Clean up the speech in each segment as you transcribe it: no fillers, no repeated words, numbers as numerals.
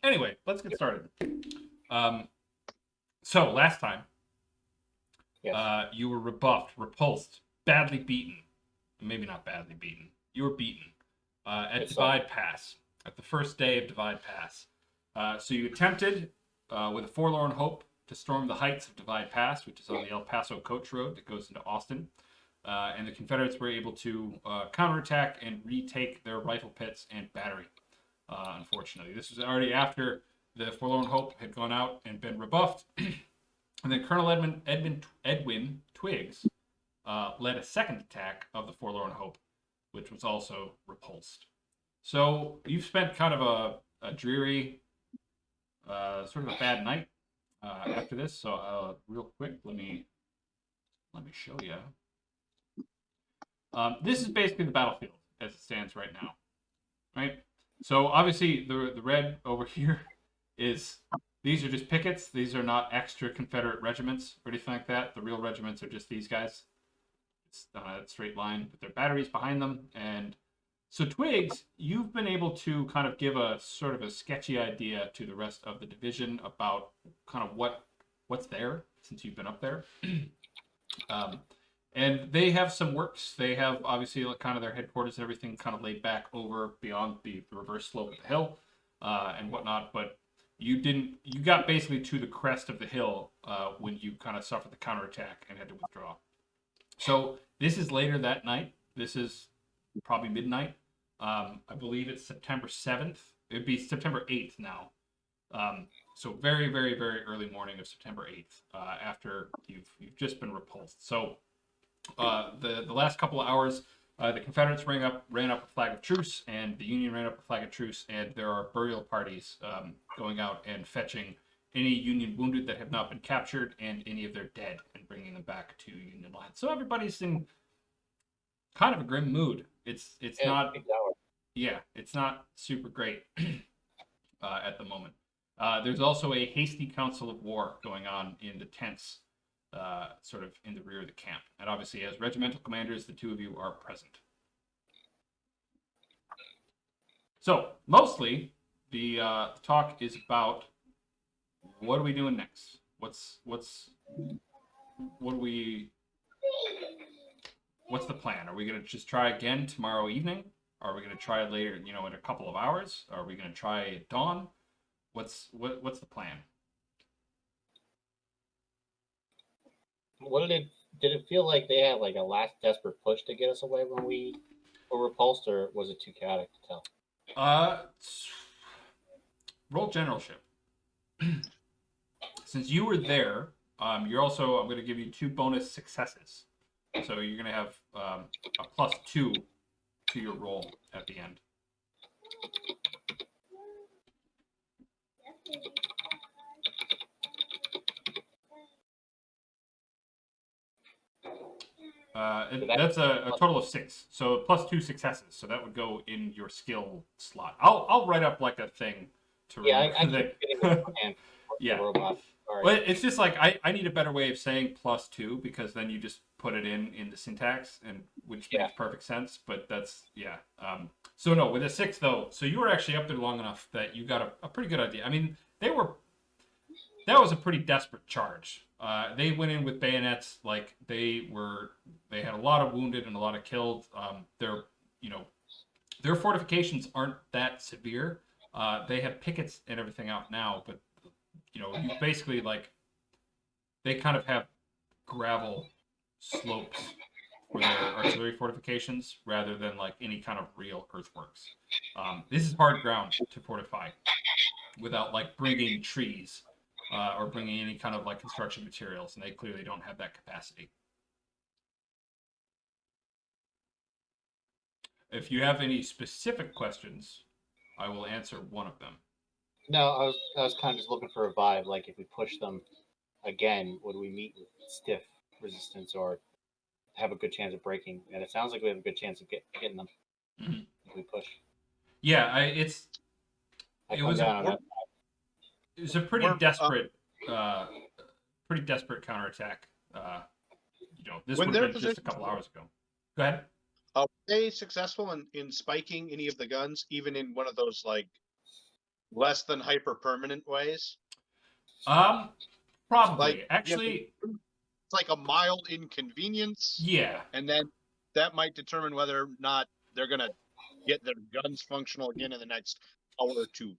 Anyway, let's get started. So last time, Yes. you were rebuffed, repulsed, badly beaten. Maybe not badly beaten. You were beaten at Divide Pass, at the first day of Divide Pass. So you attempted, with a forlorn hope, to storm the heights of Divide Pass, which is on the El Paso Coach Road that goes into Austin. And the Confederates were able to counterattack and retake their rifle pits and battery. Unfortunately, this was already after the forlorn hope had gone out and been rebuffed. And then Colonel Edwin Twiggs led a second attack of the Forlorn Hope, which was also repulsed. So you've spent kind of a dreary, sort of a bad night after this. So real quick, let me show you. This is basically the battlefield as it stands right now, right? So obviously the red over here is, these are just pickets. These are not extra Confederate regiments or anything like that. The real regiments are just these guys. It's on a straight line with their batteries behind them. And so Twiggs, you've been able to kind of give a sort of a sketchy idea to the rest of the division about kind of what's there since you've been up there. And they have some works. They have obviously kind of their headquarters and everything kind of laid back over beyond the reverse slope of the hill and whatnot. But you got basically to the crest of the hill when you kind of suffered the counterattack and had to withdraw. So this is later that night. This is probably midnight. I believe it's September 7th. It'd be September 8th now. So very, very, very early morning of September 8th after you've just been repulsed. So the last couple of hours, the Confederates ran up a flag of truce, and the Union ran up a flag of truce, and there are burial parties going out and fetching any Union wounded that have not been captured and any of their dead and bringing them back to Union lines. So everybody's in kind of a grim mood. It's not, yeah, it's not super great at the moment. There's also a hasty council of war going on in the tents, sort of in the rear of the camp. And obviously, as regimental commanders, the two of you are present. So mostly, the talk is about what are we doing next? What's the plan? Are we going to just try again tomorrow evening? Are we going to try later, in a couple of hours? Are we going to try at dawn? What's the plan? What did it feel like they had like a last desperate push to get us away when we were repulsed, or was it too chaotic to tell? Roll generalship. Since you were there, I'm going to give you 2 bonus successes. So you're going to have a +2 to your roll at the end. That's a total of 6. So +2 successes. So that would go in your skill slot. I'll write up like a thing to remember. I keep getting the hand yeah. The robot. Well, it's just like I need a better way of saying +2 because then you just put it in the syntax, and which makes perfect sense. But that's so no, with a 6 though, so you were actually up there long enough that you got a pretty good idea. I mean, that was a pretty desperate charge. They went in with bayonets, like they had a lot of wounded and a lot of killed. Their fortifications aren't that severe. They have pickets and everything out now, but you basically they kind of have gravel slopes for their artillery fortifications rather than like any kind of real earthworks. This is hard ground to fortify without like bringing trees or bringing any kind of like construction materials, and they clearly don't have that capacity. If you have any specific questions, I will answer one of them. No, I was kind of just looking for a vibe. Like, if we push them again, would we meet with stiff resistance or have a good chance of breaking? And it sounds like we have a good chance of getting them if we push. Yeah, it was a pretty desperate counterattack. This would have been just a couple hours ago. Go ahead. Were they successful in spiking any of the guns, even in one of those like less than hyper permanent ways? Probably. Like, Actually, it's like a mild inconvenience, yeah. and then that might determine whether or not they're gonna get their guns functional again in the next hour or two.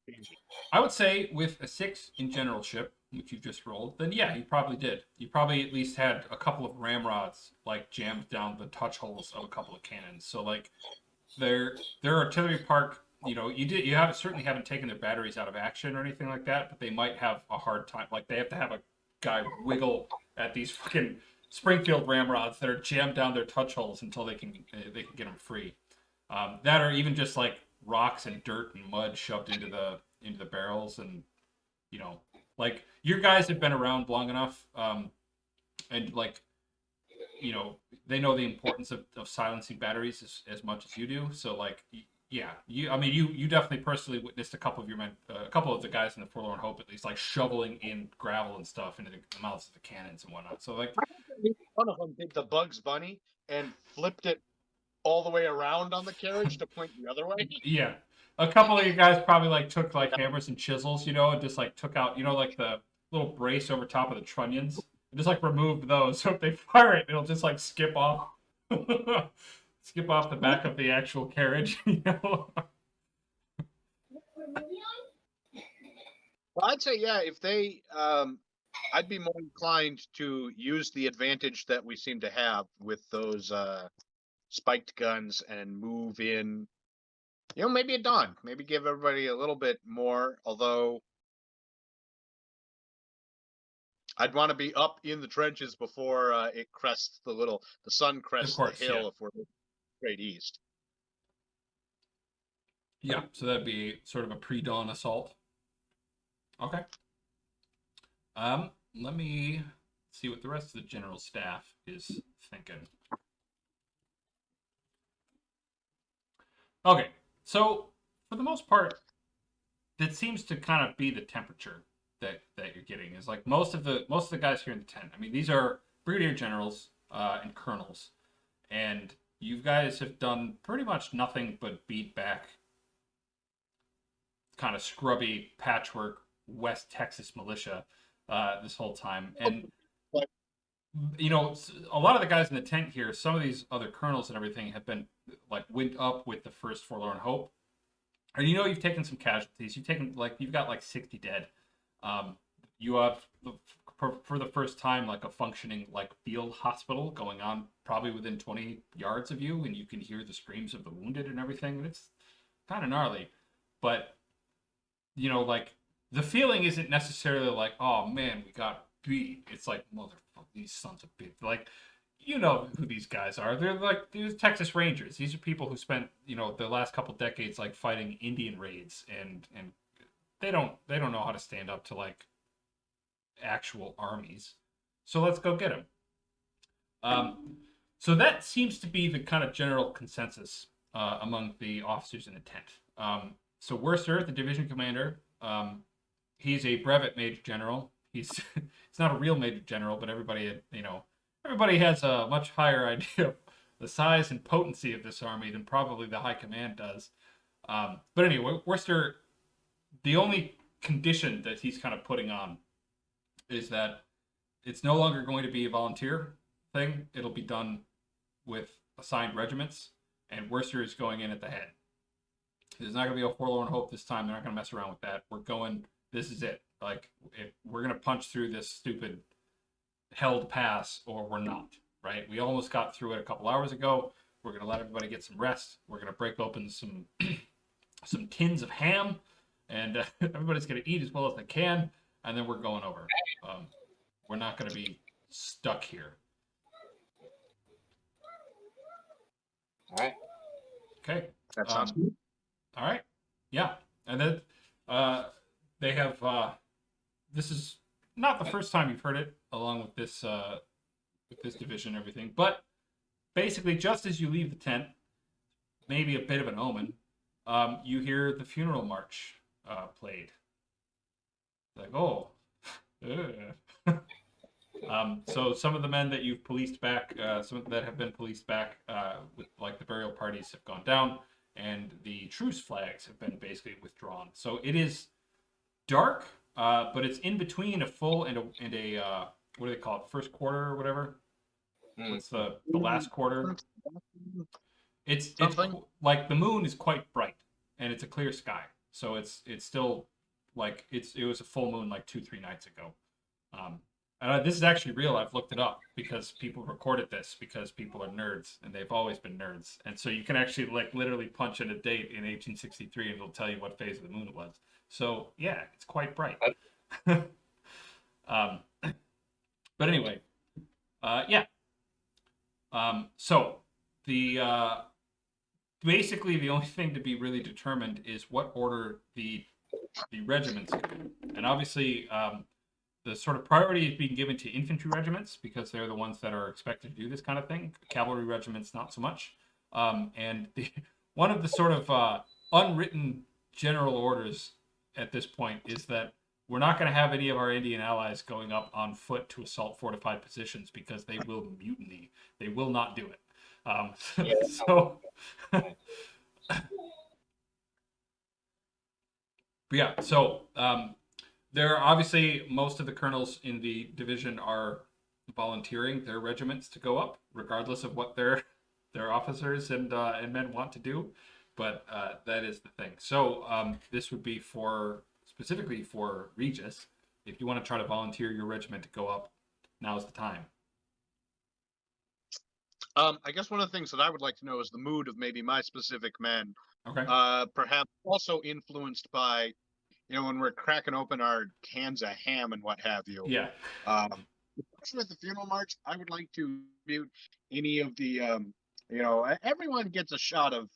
I would say with a 6 in generalship, which you just rolled, then yeah, you probably did. You probably at least had a couple of ramrods like jammed down the touch holes of a couple of cannons. So like their artillery park, you have certainly haven't taken their batteries out of action or anything like that, but they might have a hard time. Like they have to have a guy wiggle at these fucking Springfield ramrods that are jammed down their touch holes until they can get them free. That or even just like rocks and dirt and mud shoved into the barrels, and like your guys have been around long enough, and like they know the importance of silencing batteries as much as you do. So like yeah, you definitely personally witnessed a couple of your men, a couple of the guys in the Forlorn Hope at least, like shoveling in gravel and stuff into the mouths of the cannons and whatnot. So like One of them did the Bugs Bunny and flipped it all the way around on the carriage to point the other way. yeah, a couple of you guys probably like took like hammers and chisels, and just like took out, like the little brace over top of the trunnions, and just like removed those. So if they fire it, it'll just like skip off, skip off the back of the actual carriage. Well, I'd say, yeah, if they, I'd be more inclined to use the advantage that we seem to have with those spiked guns and move in, maybe at dawn, maybe give everybody a little bit more, although I'd want to be up in the trenches before it crests the sun crests course, the hill yeah. if we're straight east. Yeah, so that'd be sort of a pre-dawn assault. Okay. Let me see what the rest of the general staff is thinking. Okay, so for the most part, that seems to kind of be the temperature that you're getting. Is like most of the guys here in the tent. I mean, these are brigadier generals and colonels, and you guys have done pretty much nothing but beat back kind of scrubby patchwork West Texas militia this whole time. And a lot of the guys in the tent here, some of these other colonels and everything have been like went up with the first Forlorn Hope, and you've taken some casualties. You've got like 60 dead. You have for the first time like a functioning like field hospital going on probably within 20 yards of you, and you can hear the screams of the wounded and everything. And it's kind of gnarly, but like the feeling isn't necessarily like, oh man, we got beat. It's like, motherfucker, these sons of bitch. Like, you know who these guys are. They're like these Texas Rangers. These are people who spent, the last couple decades like fighting Indian raids, and they don't know how to stand up to like actual armies. So let's go get them. So that seems to be the kind of general consensus among the officers in the tent. So Worcester, the division commander, he's a brevet major general. He's not a real major general, but everybody has a much higher idea of the size and potency of this army than probably the high command does. But anyway, Worcester, the only condition that he's kind of putting on is that it's no longer going to be a volunteer thing. It'll be done with assigned regiments, and Worcester is going in at the head. There's not going to be a Forlorn Hope this time. They're not going to mess around with that. We're going. This is it. Like, if we're going to punch through this stupid held pass, or we're not. Right? We almost got through it a couple hours ago. We're going to let everybody get some rest. We're going to break open some some tins of ham, and everybody's going to eat as well as they can, and then we're going over. We're not going to be stuck here. All right. Okay. That sounds good. All right. Yeah. And then they have this is not the first time you've heard it along with this division and everything, but basically just as you leave the tent, maybe a bit of an omen, you hear the funeral march played. Like, oh. So some of the men that you've policed back, some that have been policed back with like the burial parties have gone down, and the truce flags have been basically withdrawn. So it is dark, but it's in between a full and a what do they call it? First quarter or whatever. Hmm. What's the last quarter? It's Something. like the moon is quite bright and it's a clear sky, so it's still like it was a full moon like 2-3 nights ago. Um, this is actually real. I've looked it up because people recorded this because people are nerds and they've always been nerds, and so you can actually like literally punch in a date in 1863 and it'll tell you what phase of the moon it was. So yeah, it's quite bright. um, but anyway, yeah. So the basically the only thing to be really determined is what order the regiments go in. And obviously the sort of priority is being given to infantry regiments because they're the ones that are expected to do this kind of thing. Cavalry regiments not so much. And one of the sort of unwritten general orders at this point is that we're not going to have any of our Indian allies going up on foot to assault fortified positions because they will mutiny. They will not do it. Yeah. So, but yeah, so there are obviously most of the colonels in the division are volunteering their regiments to go up, regardless of what their officers and men want to do. But that is the thing. So this would be for specifically for Regis. If you want to try to volunteer your regiment to go up, now's the time. I guess one of the things that I would like to know is the mood of maybe my specific men. Okay. Perhaps also influenced by, when we're cracking open our cans of ham and what have you. Yeah. Especially at the funeral march, I would like to mute any of the, everyone gets a shot of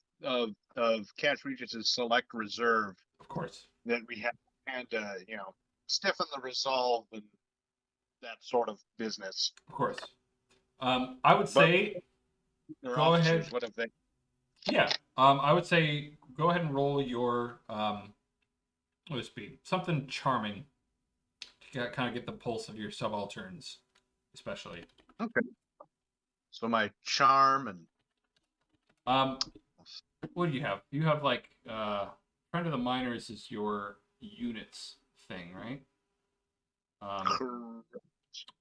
Cash Regis's select reserve Of course. that we have, and stiffen the resolve and that sort of business. Of course. I would say Their go officers, ahead. what have they? Yeah. I would say go ahead and roll your what would this be? Something charming to kind of get the pulse of your subalterns, especially. Okay. So my charm and What do you have? You have like friend of the miners is your units thing, right?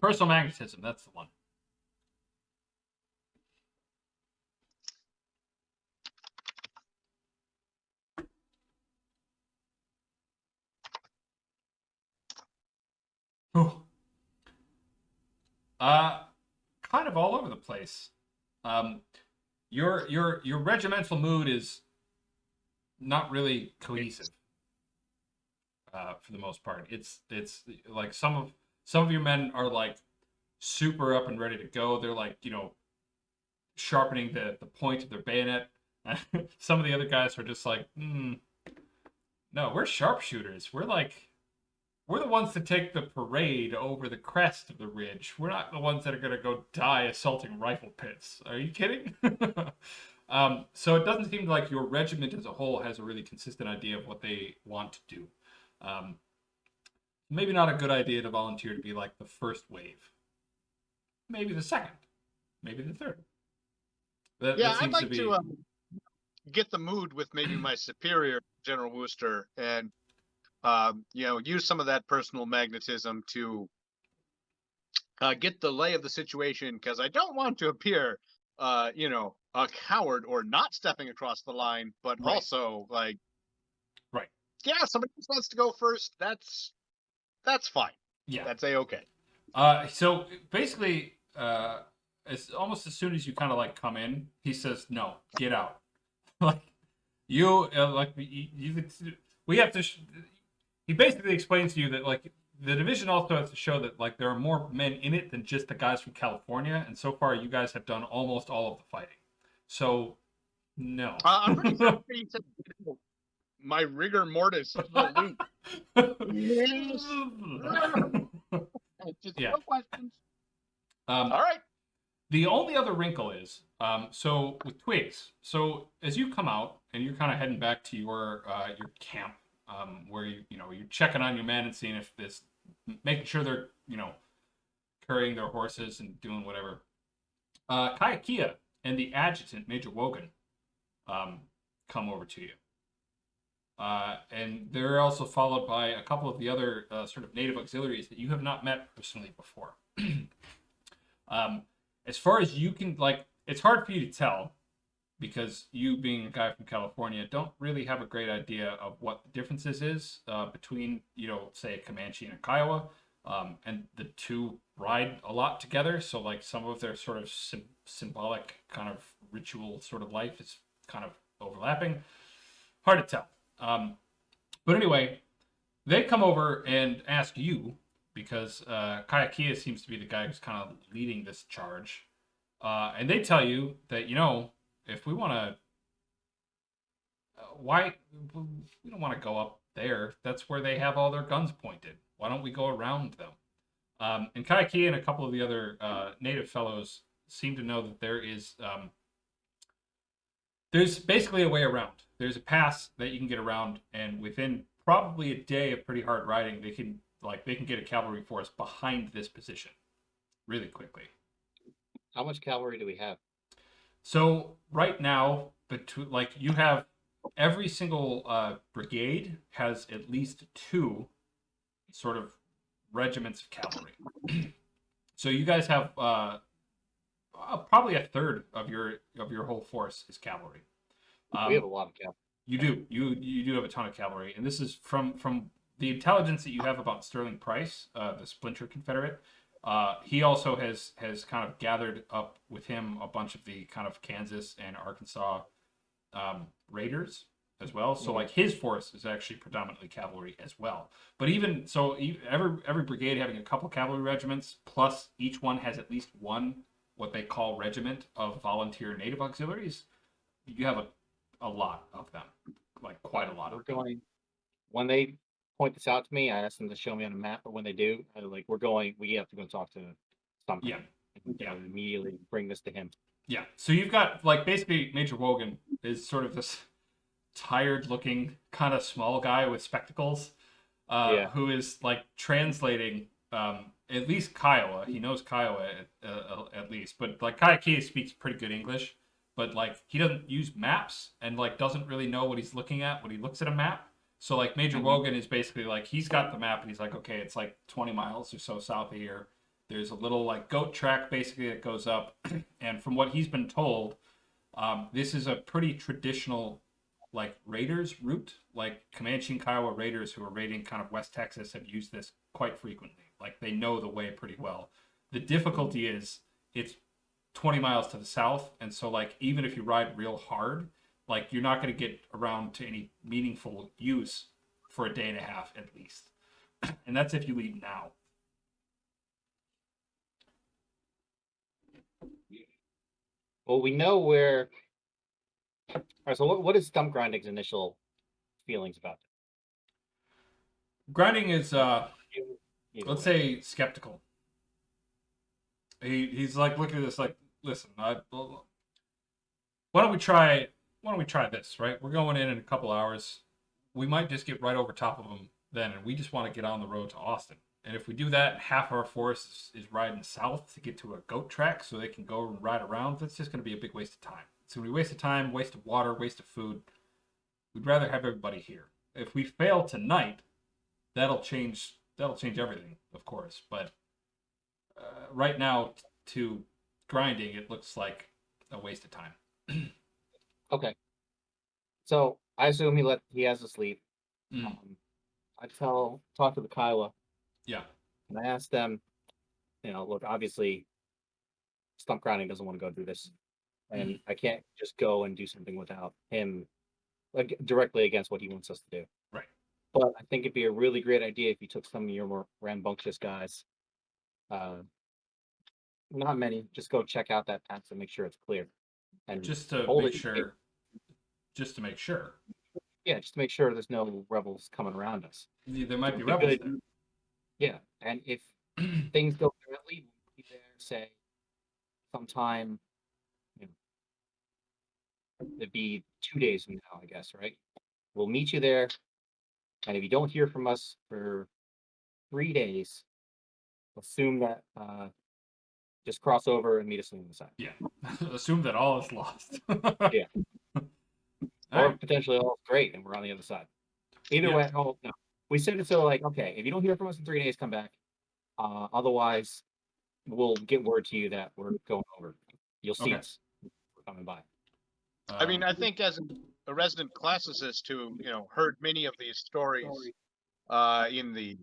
Personal magnetism, that's the one. Oh. Kind of all over the place. Your regimental mood is not really cohesive. For the most part, it's like some of your men are like super up and ready to go. They're like sharpening the point of their bayonet. Some of the other guys are just like, no, we're sharpshooters. We're the ones that take the parade over the crest of the ridge. We're not the ones that are going to go die assaulting rifle pits. Are you kidding? So it doesn't seem like your regiment as a whole has a really consistent idea of what they want to do. Maybe not a good idea to volunteer to be like the first wave. Maybe the second. Maybe the third. That I'd like to be... to get the mood with maybe my superior, General Wooster, and use some of that personal magnetism to get the lay of the situation, because I don't want to appear, a coward or not stepping across the line, but Right. also like, right. Yeah, somebody else wants to go first. That's fine. Yeah. That's a-okay. So basically, it's almost as soon as you kind of like come in, he says, "No, get out." Like you, we have to. He basically explains to you that like the division also has to show that like there are more men in it than just the guys from California, and so far you guys have done almost all of the fighting. So no. I'm pretty sure you said my rigor mortis salute. Yes. Just Yeah. no questions. All right. The only other wrinkle is, so with Twigs, so as you come out and you're kind of heading back to your camp, where you're checking on your men and seeing if this, making sure they're carrying their horses and doing whatever. Kayakia and the adjutant Major Wogan come over to you. And they're also followed by a couple of the other sort of native auxiliaries that you have not met personally before. um, as far as you can, like, it's hard for you to tell because you, being a guy from California, don't really have a great idea of what the differences is between, say a Comanche and a Kiowa. And the two ride a lot together. So, like, some of their sort of symbolic kind of ritual sort of life is kind of overlapping. Hard to tell. But anyway, they come over and ask you because Kayakia seems to be the guy who's kind of leading this charge. And they tell you that, if we want to, why we don't want to go up there. That's where they have all their guns pointed. Why don't we go around them? And Kayakia and a couple of the other native fellows seem to know that there's basically a way around. There's a pass that you can get around, and within probably a day of pretty hard riding, they can get a cavalry force behind this position really quickly. How much cavalry do we have? So right now, you have every single brigade has at least 2 sort of regiments of cavalry. So you guys have probably a third of your whole force is cavalry. We have a lot of cavalry. You do. You do have a ton of cavalry, and this is from the intelligence that you have about Sterling Price, the Splinter Confederate. He also has kind of gathered up with him a bunch of the kind of Kansas and Arkansas raiders as well. So like his force is actually predominantly cavalry as well. But even so, every brigade having a couple cavalry regiments, plus each one has at least one what they call regiment of volunteer native auxiliaries. You have a lot of them, like quite a lot of them. When they point this out to me, I ask them to show me on a map, but when they do, we have to go talk to something. Yeah. Immediately bring this to him. Yeah. So you've got, like, basically Major Wogan is sort of this tired looking kind of small guy with spectacles who is like translating at least Kiowa. He knows Kiowa at least, but like Kayakia speaks pretty good English, but like he doesn't use maps and like doesn't really know what he's looking at when he looks at a map. So like Major Wogan is basically like, he's got the map and he's like, okay, it's like 20 miles or so south of here. There's a little like goat track basically that goes up, and from what he's been told, this is a pretty traditional like raiders route. Like Comanche and Kiowa raiders who are raiding kind of West Texas have used this quite frequently. Like they know the way pretty well. The difficulty is it's 20 miles to the south, and so like even if you ride real hard, like you're not going to get around to any meaningful use for a day and a half at least. And that's if you leave now. Well, we know where. All right. So, what is Stump Grinding's initial feelings about it? Grinding is, Either let's way. say, skeptical. He's like looking at this like, listen, why don't we try this, right? We're going in a couple hours. We might just get right over top of them then, and we just want to get on the road to Austin. And if we do that, half our force is riding south to get to a goat track so they can go and ride around. That's just going to be a big waste of time. It's going to be a waste of time, waste of water, waste of food. We'd rather have everybody here. If we fail tonight, that'll change everything, of course. But right now, to grinding, it looks like a waste of time. Okay. So I assume he has to sleep. I talk to the Kiowa. Yeah. And I ask them, look, obviously, Stump Grinding doesn't want to go do this, and I can't just go and do something without him, like directly against what he wants us to do. Right. But I think it'd be a really great idea if you took some of your more rambunctious guys. Not many. Just go check out that pass and make sure it's clear. And just to hold make it. sure. Just to make sure. Yeah, just to make sure there's no rebels coming around us. There might be rebels there. Yeah, and if things go badly, we'll be there, say, sometime, it'd be 2 days from now, I guess, right? We'll meet you there, and if you don't hear from us for 3 days, assume that, just cross over and meet us on the other side. Yeah. Assume that all is lost. Yeah. Or potentially all is great and we're on the other side. Either Yeah. way, oh no. We said it so like, okay, if you don't hear from us in 3 days, come back. Otherwise, we'll get word to you that we're going over. You'll see Okay. us. We're coming by. I mean, I think as a resident classicist who, heard many of these stories in the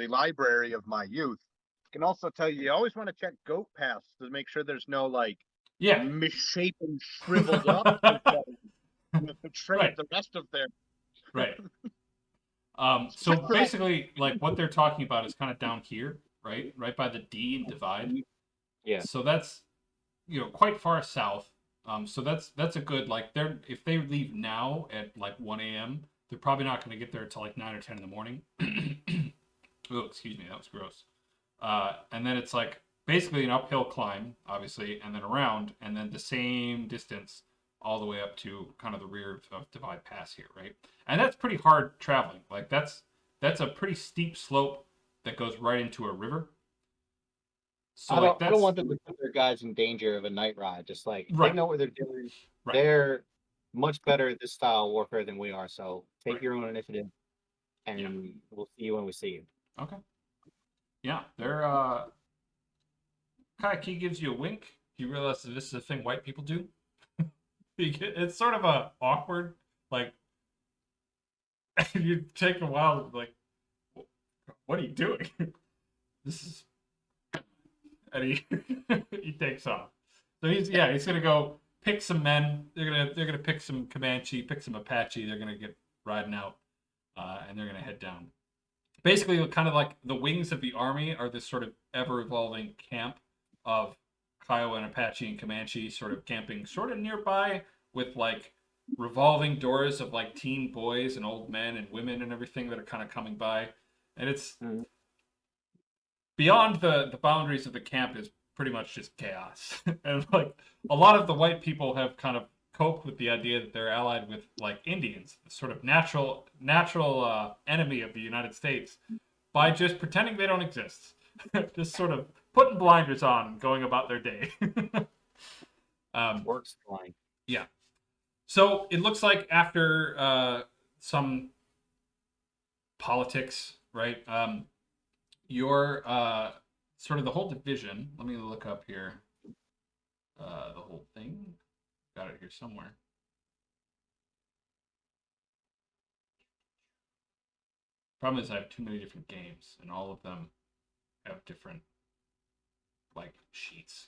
library of my youth, I can also tell you always want to check Goat Pass to make sure there's no yeah. misshapen, shriveled up betrayed Right. the rest of their. Right. So basically, like what they're talking about is kind of down here, right? Right by the D and Divide. Yeah. So that's quite far south. So that's a good if they leave now at like 1 a.m. they're probably not going to get there until like 9 or 10 in the morning. Oh, excuse me, that was gross. And then it's like basically an uphill climb, obviously, and then around, and then the same distance all the way up to kind of the rear of Divid Pass here, right? And that's pretty hard traveling. Like that's a pretty steep slope that goes right into a river. So I don't want them to put their guys in danger of a night ride. Just like right. they know what they're doing. Right. They're much better at this style of warfare than we are. So take Right. your own initiative, and we'll see you when we see you. Okay. Yeah, they're Kaiki gives you a wink. You realize that this is a thing white people do. It's sort of a awkward, like you take a while, like, what are you doing? This is, and he he takes off. So he's gonna go pick some men. They're gonna pick some Comanche, pick some Apache. They're gonna get riding out, and they're gonna head down. Basically, kind of like the wings of the army are this sort of ever evolving camp of Kiowa and Apache and Comanche sort of camping sort of nearby with like revolving doors of like teen boys and old men and women and everything that are kind of coming by. And it's beyond the boundaries of the camp is pretty much just chaos. And like a lot of the white people have kind of coped with the idea that they're allied with like Indians, the sort of natural enemy of the United States, by just pretending they don't exist. Just sort of putting blinders on and going about their day. Works fine. Yeah. So it looks like after some politics, right? Your sort of the whole division. Let me look up here. The whole thing. Got it here somewhere. Problem is I have too many different games, and all of them have different like sheets.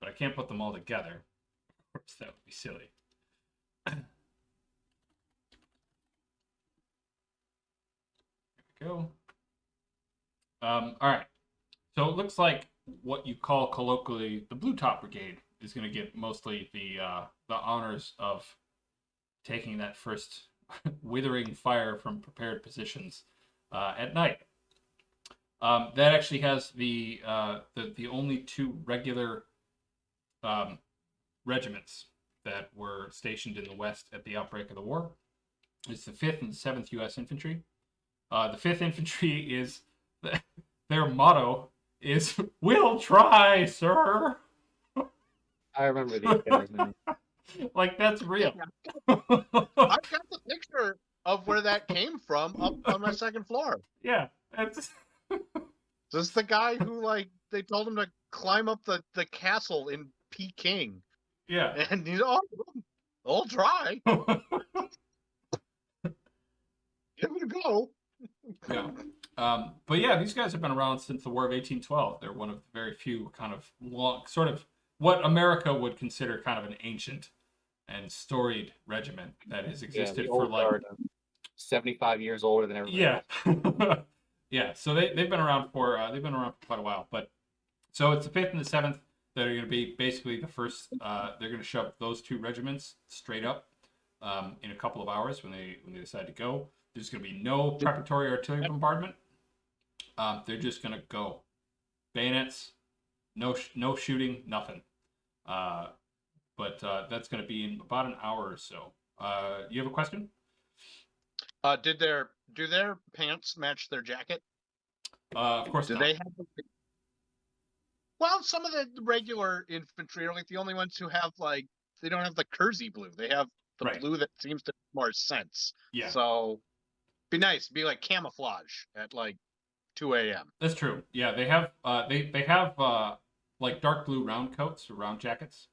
But I can't put them all together. Of course, that would be silly. There we go. All right. So it looks like what you call colloquially the Blue Top Brigade is going to get mostly the honors of taking that first withering fire from prepared positions at night. That actually has the only two regular regiments that were stationed in the West at the outbreak of the war. It's the 5th and 7th U.S. Infantry. The 5th Infantry is their motto is "We'll try, sir." I remember these guys, man. Like that's real. I've got the picture of where that came from up on my second floor. Yeah, that's This is the guy who they told him to climb up the castle in Peking. yeah. And he's I'll try. Give it a go. Yeah. But yeah, these guys have been around since the War of 1812. They're one of the very few kind of long, sort of what America would consider kind of an ancient and storied regiment that has existed for like 75 years older than everybody else. Yeah. So they've been around for quite a while. But so it's the 5th and the 7th that are going to be basically the first. They're going to shove those two regiments straight up in a couple of hours when they decide to go. There's going to be no preparatory artillery bombardment. They're just going to go. Bayonets, no shooting, nothing. But that's going to be in about an hour or so. You have a question? Do their pants match their jacket? Of course not. They have? Well, some of the regular infantry are like the only ones who have they don't have the kersey blue. They have the blue that seems to make more sense. Yeah. So Be nice. Be like camouflage at like 2 a.m. That's true. Yeah, they have they have like dark blue round coats or round jackets.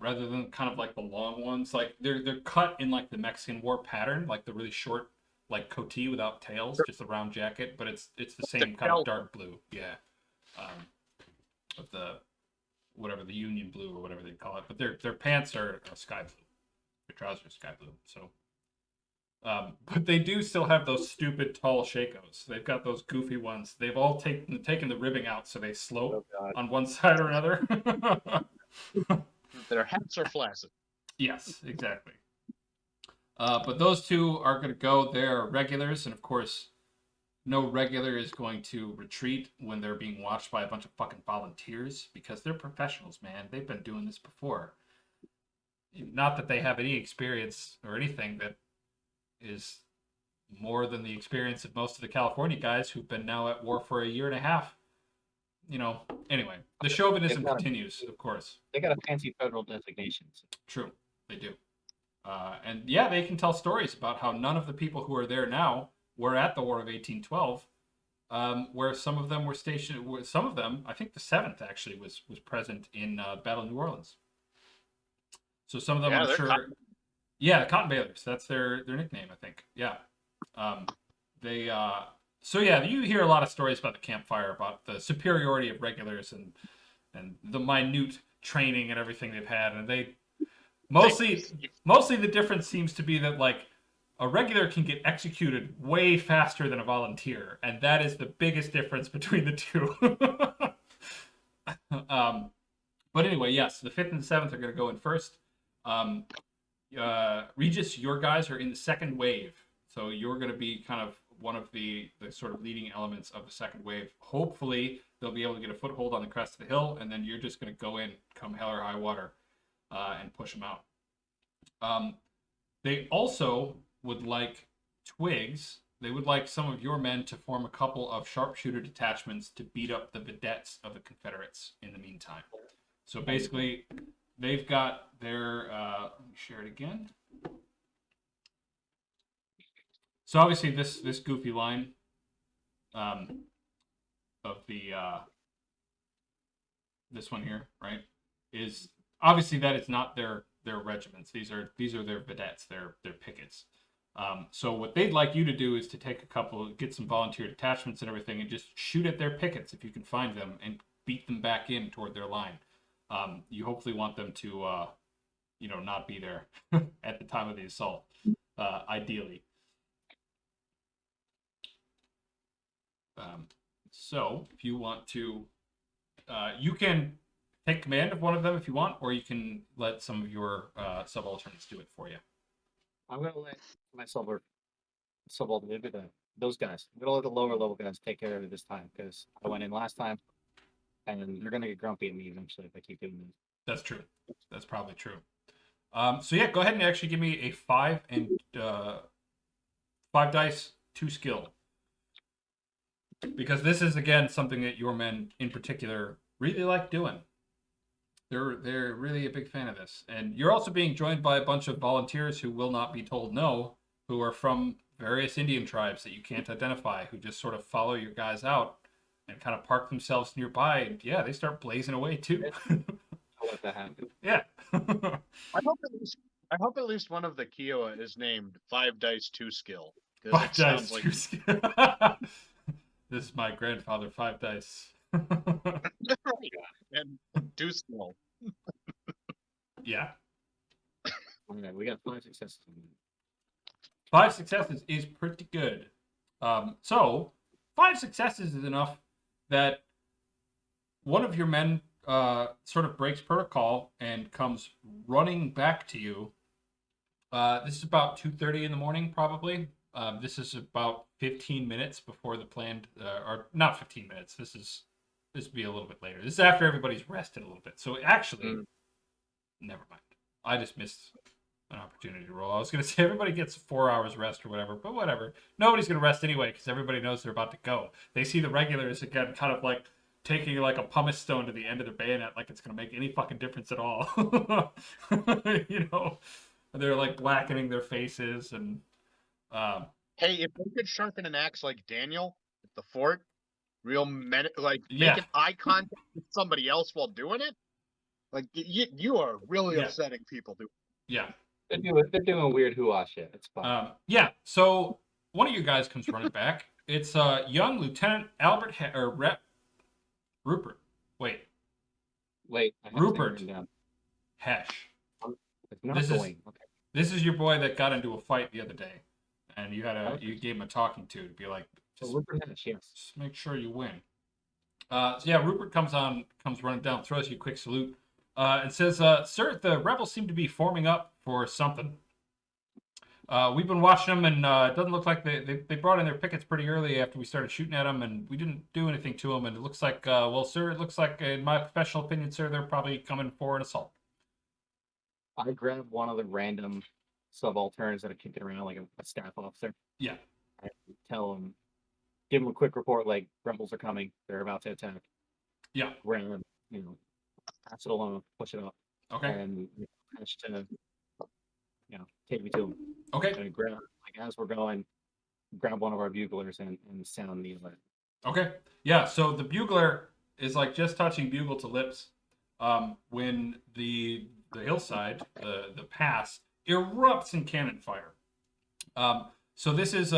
Rather than kind of like the long ones. Like they're cut in like the Mexican War pattern, like the really short like coatee without tails, just a round jacket, but it's the same kind of dark blue. Yeah. Of the whatever the Union blue or whatever they call it. But their pants are sky blue. Their trousers are sky blue. So but they do still have those stupid tall Shakos. They've got those goofy ones. They've all taken the ribbing out so they slope on one side or another. Their hats are flaccid. Yes, exactly. But those two are going to go. They're regulars, and of course, no regular is going to retreat when they're being watched by a bunch of fucking volunteers because they're professionals, man. They've been doing this before. Not that they have any experience or anything that is more than the experience of most of the California guys who've been now at war for a year and a half. Anyway, the chauvinism continues, of course. They got a fancy federal designation. True, they do. And yeah, they can tell stories about how none of the people who are there now were at the War of 1812, where some of them were stationed. Some of them, I think the 7th actually was present in the Battle of New Orleans. So some of them, I'm sure. Yeah, Cotton Balers. That's their nickname, I think. Yeah. So yeah, you hear a lot of stories about the campfire, about the superiority of regulars and the minute training and everything they've had, and they mostly the difference seems to be that like a regular can get executed way faster than a volunteer, and that is the biggest difference between the two. But anyway, yes, the 5th and the 7th are going to go in first. Regis, your guys are in the second wave, so you're going to be kind of one of the sort of leading elements of the second wave. Hopefully, they'll be able to get a foothold on the crest of the hill, and then you're just going to go in, come hell or high water, and push them out. They also would like twigs. They would like some of your men to form a couple of sharpshooter detachments to beat up the vedettes of the Confederates in the meantime. So basically, they've got their... let me share it again. So obviously this goofy line of the this one here, right, is obviously that is not their regiments. These are their vedettes, their pickets. So what they'd like you to do is to take get some volunteer detachments and everything, and just shoot at their pickets if you can find them, and beat them back in toward their line. You hopefully want them to not be there at the time of the assault, ideally. So if you want to, you can take command of one of them if you want, or you can let some of your subalterns do it for you. I'm going to let my subaltern, those guys. I'm going to let the lower level guys take care of it this time, because I went in last time, and they're going to get grumpy at me eventually if I keep doing this. That's true. That's probably true. So yeah, go ahead and actually give me a 5 and 5 dice, 2 skill. Because this is, again, something that your men in particular really like doing. They're really a big fan of this. And you're also being joined by a bunch of volunteers who will not be told no, who are from various Indian tribes that you can't identify, who just sort of follow your guys out and kind of park themselves nearby. And yeah, they start blazing away too. I'll let that happen. Yeah. I hope at least one of the Kiowa is named 5 dice 2 skill. 5 dice, 2 skill. This is my grandfather, 5 dice. And 2 skill. Yeah. Okay, we got 5 successes. 5 successes is pretty good. So 5 successes is enough that one of your men sort of breaks protocol and comes running back to you. This is about 2:30 in the morning, probably. This is about 15 minutes before the planned, or not 15 minutes. This would be a little bit later. This is after everybody's rested a little bit. So actually, never mind. I just missed an opportunity to roll. I was going to say everybody gets 4 hours rest or whatever, but whatever. Nobody's going to rest anyway because everybody knows they're about to go. They see the regulars again, kind of like taking like a pumice stone to the end of their bayonet, like it's going to make any fucking difference at all. They're like blackening their faces and Hey, if they could sharpen an axe like Daniel at the fort, like Yeah. making eye contact with somebody else while doing it, like you are really Yeah. upsetting people. Yeah. They're doing weird hoo-ah shit. It's fine. Yeah. So one of you guys comes running back. It's young Lieutenant Albert or Rep Rupert. Wait, Wait, I have his name Rupert written down. Hesh. It's not This is going. Okay. this is your boy that got into a fight the other day, and Okay. you gave him a talking to be like, So just, Rupert Nash, yes. just make sure you win. So yeah, Rupert comes running down, throws you a quick salute, and says, "Sir, the rebels seem to be forming up for something. We've been watching them, and it doesn't look like they brought in their pickets pretty early after we started shooting at them, and we didn't do anything to them. And it looks like, well, sir, it looks like, in my professional opinion, sir, they're probably coming for an assault." I grab one of the random subalterns that are kicking around like a staff officer. Yeah. And tell him, give him a quick report like rebels are coming. They're about to attack. Yeah. Grab, pass it along, push it up, Okay. and Nash to, take me to him. Okay. And grab, like as we're going, grab one of our buglers and sound the alert. Okay. Yeah. So the bugler is like just touching bugle to lips, when the hillside, the pass, erupts in cannon fire. So this is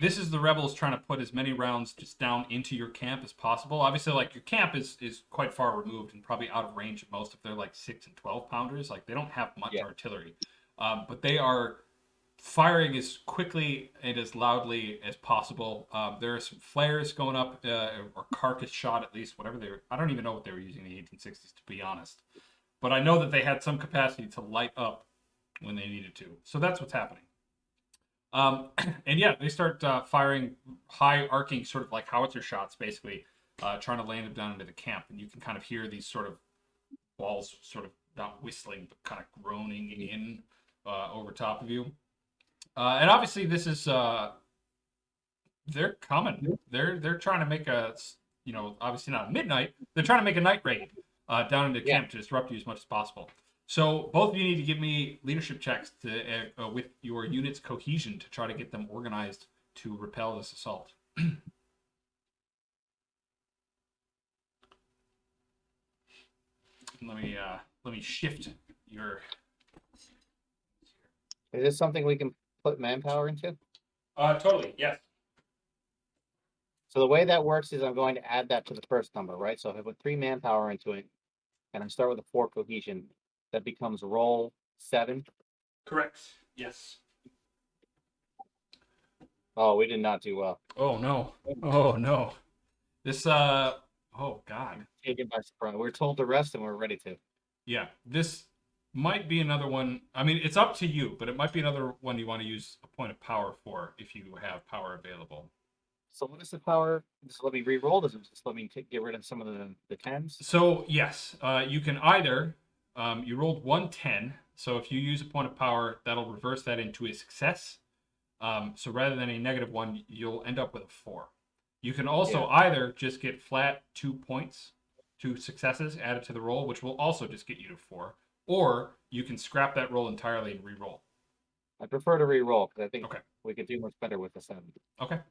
this is the rebels trying to put as many rounds just down into your camp as possible. Obviously, like your camp is quite far removed and probably out of range of most of their like 6 and 12 pounders. Like they don't have much artillery, but they are firing as quickly and as loudly as possible. There are some flares going up, or carcass shot at least, whatever they were. I don't even know what they were using in the 1860s, to be honest. But I know that they had some capacity to light up when they needed to. So that's what's happening. And yeah, they start firing high arcing sort of like howitzer shots, basically, trying to land them down into the camp. And you can kind of hear these sort of balls sort of not whistling, but kind of groaning in over top of you. And obviously, this is they're coming. They're trying to make a obviously not midnight. They're trying to make a night raid down into camp to disrupt you as much as possible. So both of you need to give me leadership checks to with your unit's cohesion to try to get them organized to repel this assault. Let me shift your. Is this something we can put manpower into? Totally, yes. So the way that works is I'm going to add that to the first number, right? So if I put 3 manpower into it, and I start with a 4 cohesion, that becomes roll 7. Correct. Yes. Oh, we did not do well. Oh no. Oh no. This oh god. Taken by surprise. We're told to rest and we're ready to. Yeah. This might be another one. I mean, it's up to you, but it might be another one you want to use a point of power for if you have power available. So what is the power? Does it let me re-roll? Does it just let me get rid of some of the 10s? So yes, you can either you rolled 110. So if you use a point of power, that'll reverse that into a success. So rather than a -1, you'll end up with a 4. You can also either just get flat 2 points, 2 successes added to the roll, which will also just get you to 4. Or you can scrap that roll entirely and re-roll. I prefer to re-roll because I think Okay. we could do much better with the 7. Okay.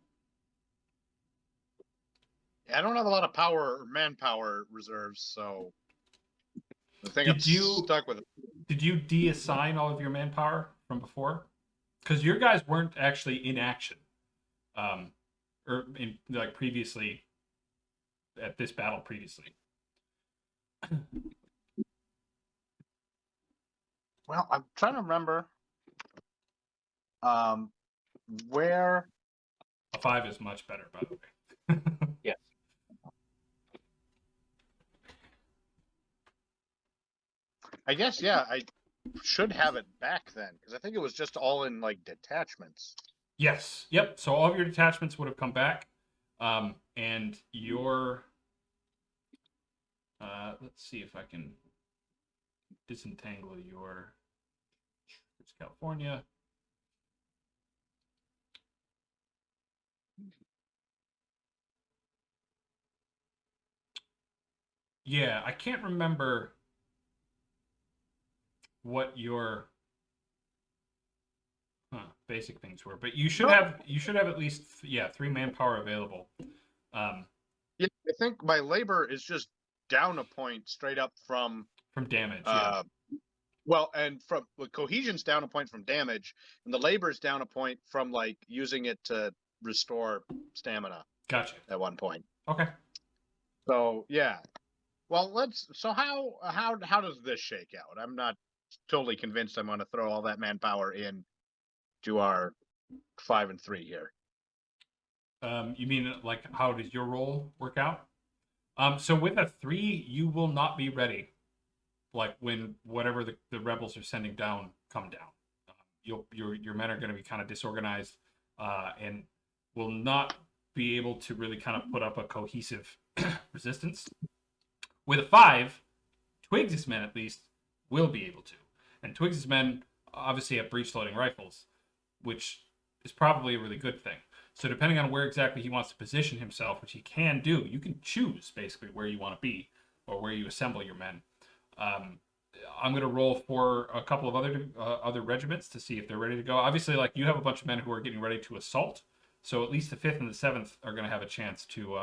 I don't have a lot of power or manpower reserves, so I think I'm stuck with it. Did you de-assign all of your manpower from before? Because your guys weren't actually in action, or in like previously at this battle previously. Well, I'm trying to remember where A 5 is much better, by the way. Yes. I guess, yeah, I should have it back then, because I think it was just all in like detachments. Yes. Yep. So all of your detachments would have come back, and your let's see if I can disentangle your California. Yeah, I can't remember what your basic things were. But you should have at least 3 manpower available. Yeah, I think my labor is just down a point straight up from damage. well, and from cohesion's down a point from damage, and the labor's down a point from like using it to restore stamina Gotcha. at one point. Okay. So yeah. Well, so how does this shake out? I'm not totally convinced I'm gonna throw all that manpower in to our 5 and 3 here. You mean like how does your roll work out? So with a 3, you will not be ready. Like when whatever the rebels are sending down come down, your men are going to be kind of disorganized, and will not be able to really kind of put up a cohesive resistance. With a 5, Twigs' men at least will be able to, and Twigs' men obviously have breech loading rifles, which is probably a really good thing. So depending on where exactly he wants to position himself, which he can do, you can choose basically where you want to be or where you assemble your men. I'm going to roll for a couple of other regiments to see if they're ready to go. Obviously, like you have a bunch of men who are getting ready to assault, so at least the 5th and the 7th are going to have a chance to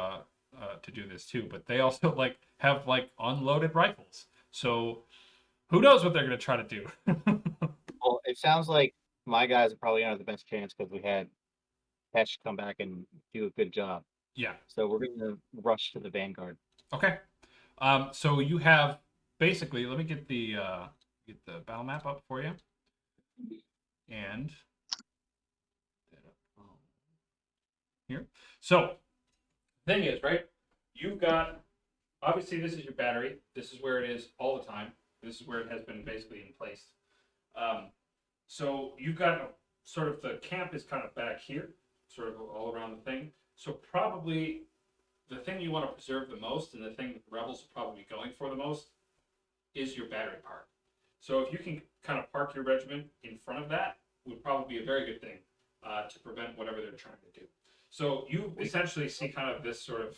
do this too. But they also have unloaded rifles, so who knows what they're going to try to do. Well, it sounds like my guys are probably gonna have the best chance because we had Pesh come back and do a good job. Yeah. So we're gonna rush to the vanguard. Okay. So you have basically. Let me get the battle map up for you. And here. So thing is, right? You've got obviously this is your battery. This is where it is all the time. This is where it has been basically in place. So you've got sort of the camp is kind of back here, sort of all around the thing. So probably the thing you want to preserve the most, and the thing that the rebels are probably going for the most, is your battery park. So if you can kind of park your regiment in front of that, would probably be a very good thing to prevent whatever they're trying to do. So you essentially see kind of this kind of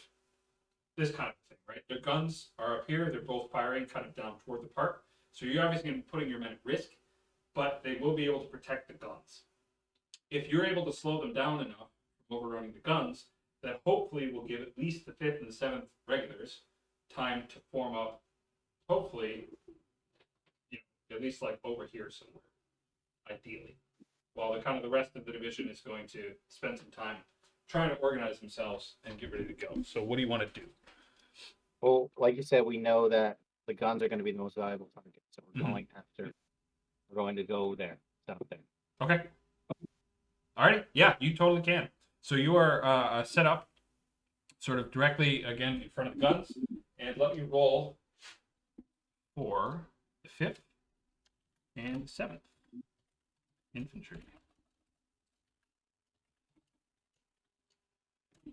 thing, right? Their guns are up here. They're both firing kind of down toward the park. So you're obviously going to be putting your men at risk, but they will be able to protect the guns. If you're able to slow them down enough from overrunning the guns, that hopefully will give at least the 5th and the 7th regulars time to form up, hopefully, at least like over here somewhere, ideally. While the rest of the division is going to spend some time trying to organize themselves and get ready to go. So what do you want to do? Well, like you said, we know that the guns are going to be the most valuable target, so we're going to go there. Okay. All right. Yeah, you totally can. So you are set up sort of directly, again, in front of the guns. And let me roll for the 5th and 7th infantry.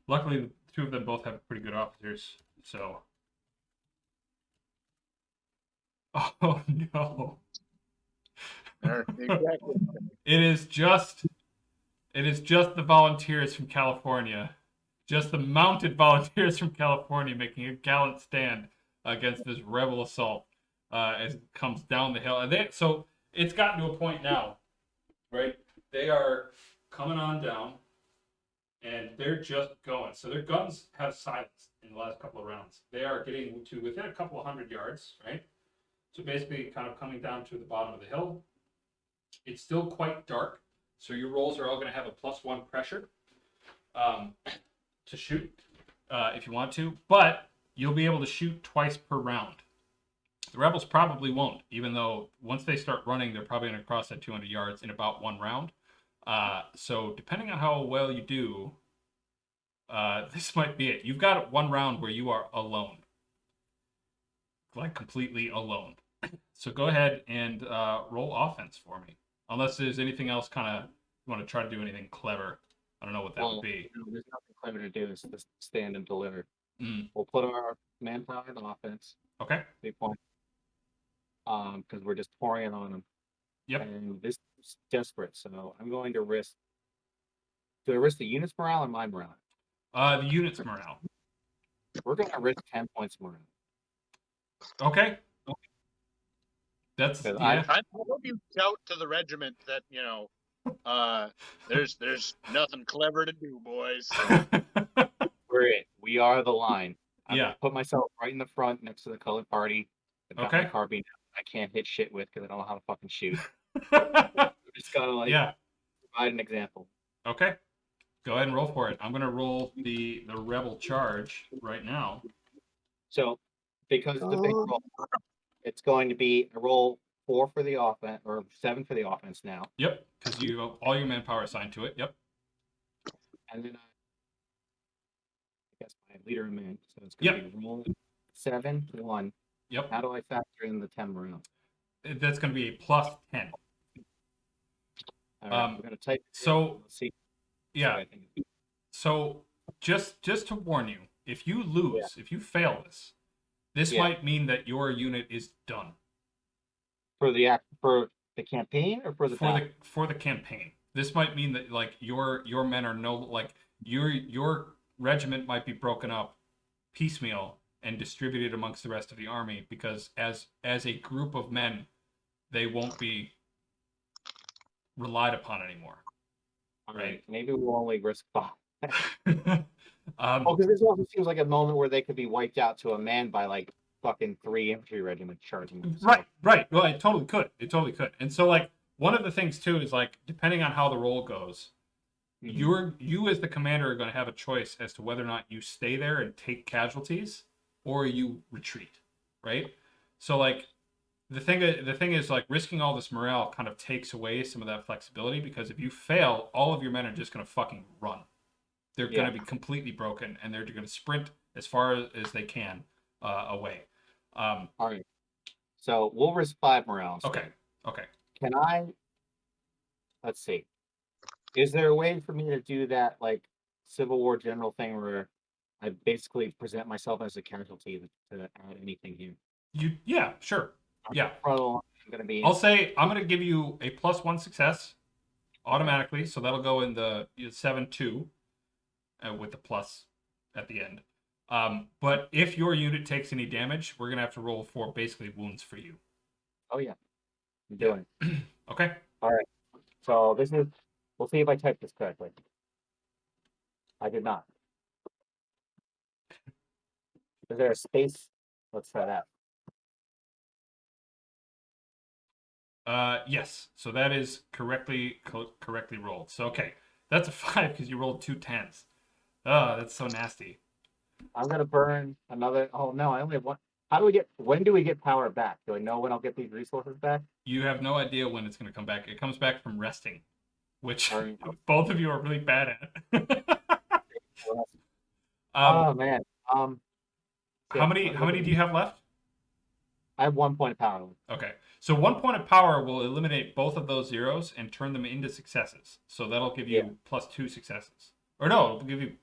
Luckily, the 2 of them both have pretty good officers, so... Oh, no. Exactly. It is just the volunteers from California. Just the mounted volunteers from California making a gallant stand against this rebel assault as it comes down the hill. And so it's gotten to a point now, right? They are coming on down, and they're just going. So their guns have silenced in the last couple of rounds. They are getting to within a couple of 100 yards, right? So basically kind of coming down to the bottom of the hill. It's still quite dark, so your rolls are all going to have a +1 pressure to shoot if you want to, but you'll be able to shoot twice per round. The rebels probably won't, even though once they start running, they're probably going to cross that 200 yards in about 1 round. So depending on how well you do, this might be it. You've got 1 round where you are alone, like completely alone. So go ahead and roll offense for me. Unless there's anything else kind of you want to try to do anything clever. I don't know what that would be. There's nothing clever to do. It's just stand and deliver. Mm. We'll put our manpower in offense. Okay. Big point. Because we're just pouring it on them. Yep. And this is desperate, so I'm going to risk. Do I risk the unit's morale or my morale? The unit's morale. We're going to risk 10 points morale. Okay. That's Because yeah. I hope you shout to the regiment that There's nothing clever to do, boys. We're it. We are the line. I'm Yeah. gonna put myself right in the front next to the colored party. I've got my Okay. carbine I can't hit shit with because I don't know how to fucking shoot. Yeah. I'm just gonna provide an example. Okay. Go ahead and roll for it. I'm gonna roll the rebel charge right now. So because it's a big roll, it's going to be a roll 4 for the offense or 7 for the offense now. Yep, because you have all your manpower assigned to it. Yep. And then I guess my leader in man. So it's gonna be roll 7, 1. Yep. How do I factor in the 10 round? That's gonna be a plus 10. All right, we're gonna type. So Let's see. yeah. So just to warn you, if you lose, if you fail this might mean that your unit is done For the campaign or for the battle? for the campaign. This might mean that like your men are your regiment might be broken up piecemeal and distributed amongst the rest of the army because as a group of men they won't be relied upon anymore. All right, maybe we'll only risk 5. Because this also seems like a moment where they could be wiped out to a man by like fucking 3 infantry regiments charging them. So. Right. Well, it totally could. And so, like, one of the things too is like, depending on how the roll goes, you as the commander are going to have a choice as to whether or not you stay there and take casualties or you retreat, right? So, like, the thing is like risking all this morale kind of takes away some of that flexibility because if you fail, all of your men are just going to fucking run. They're going to be completely broken, and they're going to sprint as far as they can away. All right. So we'll risk 5 morale. Okay. Can I? Let's see. Is there a way for me to do that, like Civil War general thing, where I basically present myself as a casualty to add anything here? Yeah, sure. Yeah. I'm gonna be. I'll say I'm going to give you a +1 success automatically, so that'll go in the 7-2 with the plus at the end. But if your unit takes any damage, we're going to have to roll for basically wounds for you. Oh yeah, I'm doing it. Okay. All right. So this is. We'll see if I typed this correctly. I did not. Is there a space? Let's try that. Yes. So that is correctly rolled. So okay, that's a 5 because you rolled 2 10s. Oh, that's so nasty. I'm gonna burn another. Oh no, I only have 1. How do we get? When do we get power back? Do I know when I'll get these resources back? You have no idea when it's going to come back. It comes back from resting, which both of you are really bad at. Oh man. How many do you have left? I have 1 point of power. Okay. So 1 point of power will eliminate both of those zeros and turn them into successes. So that'll give you +2 successes. Or no, it'll give you.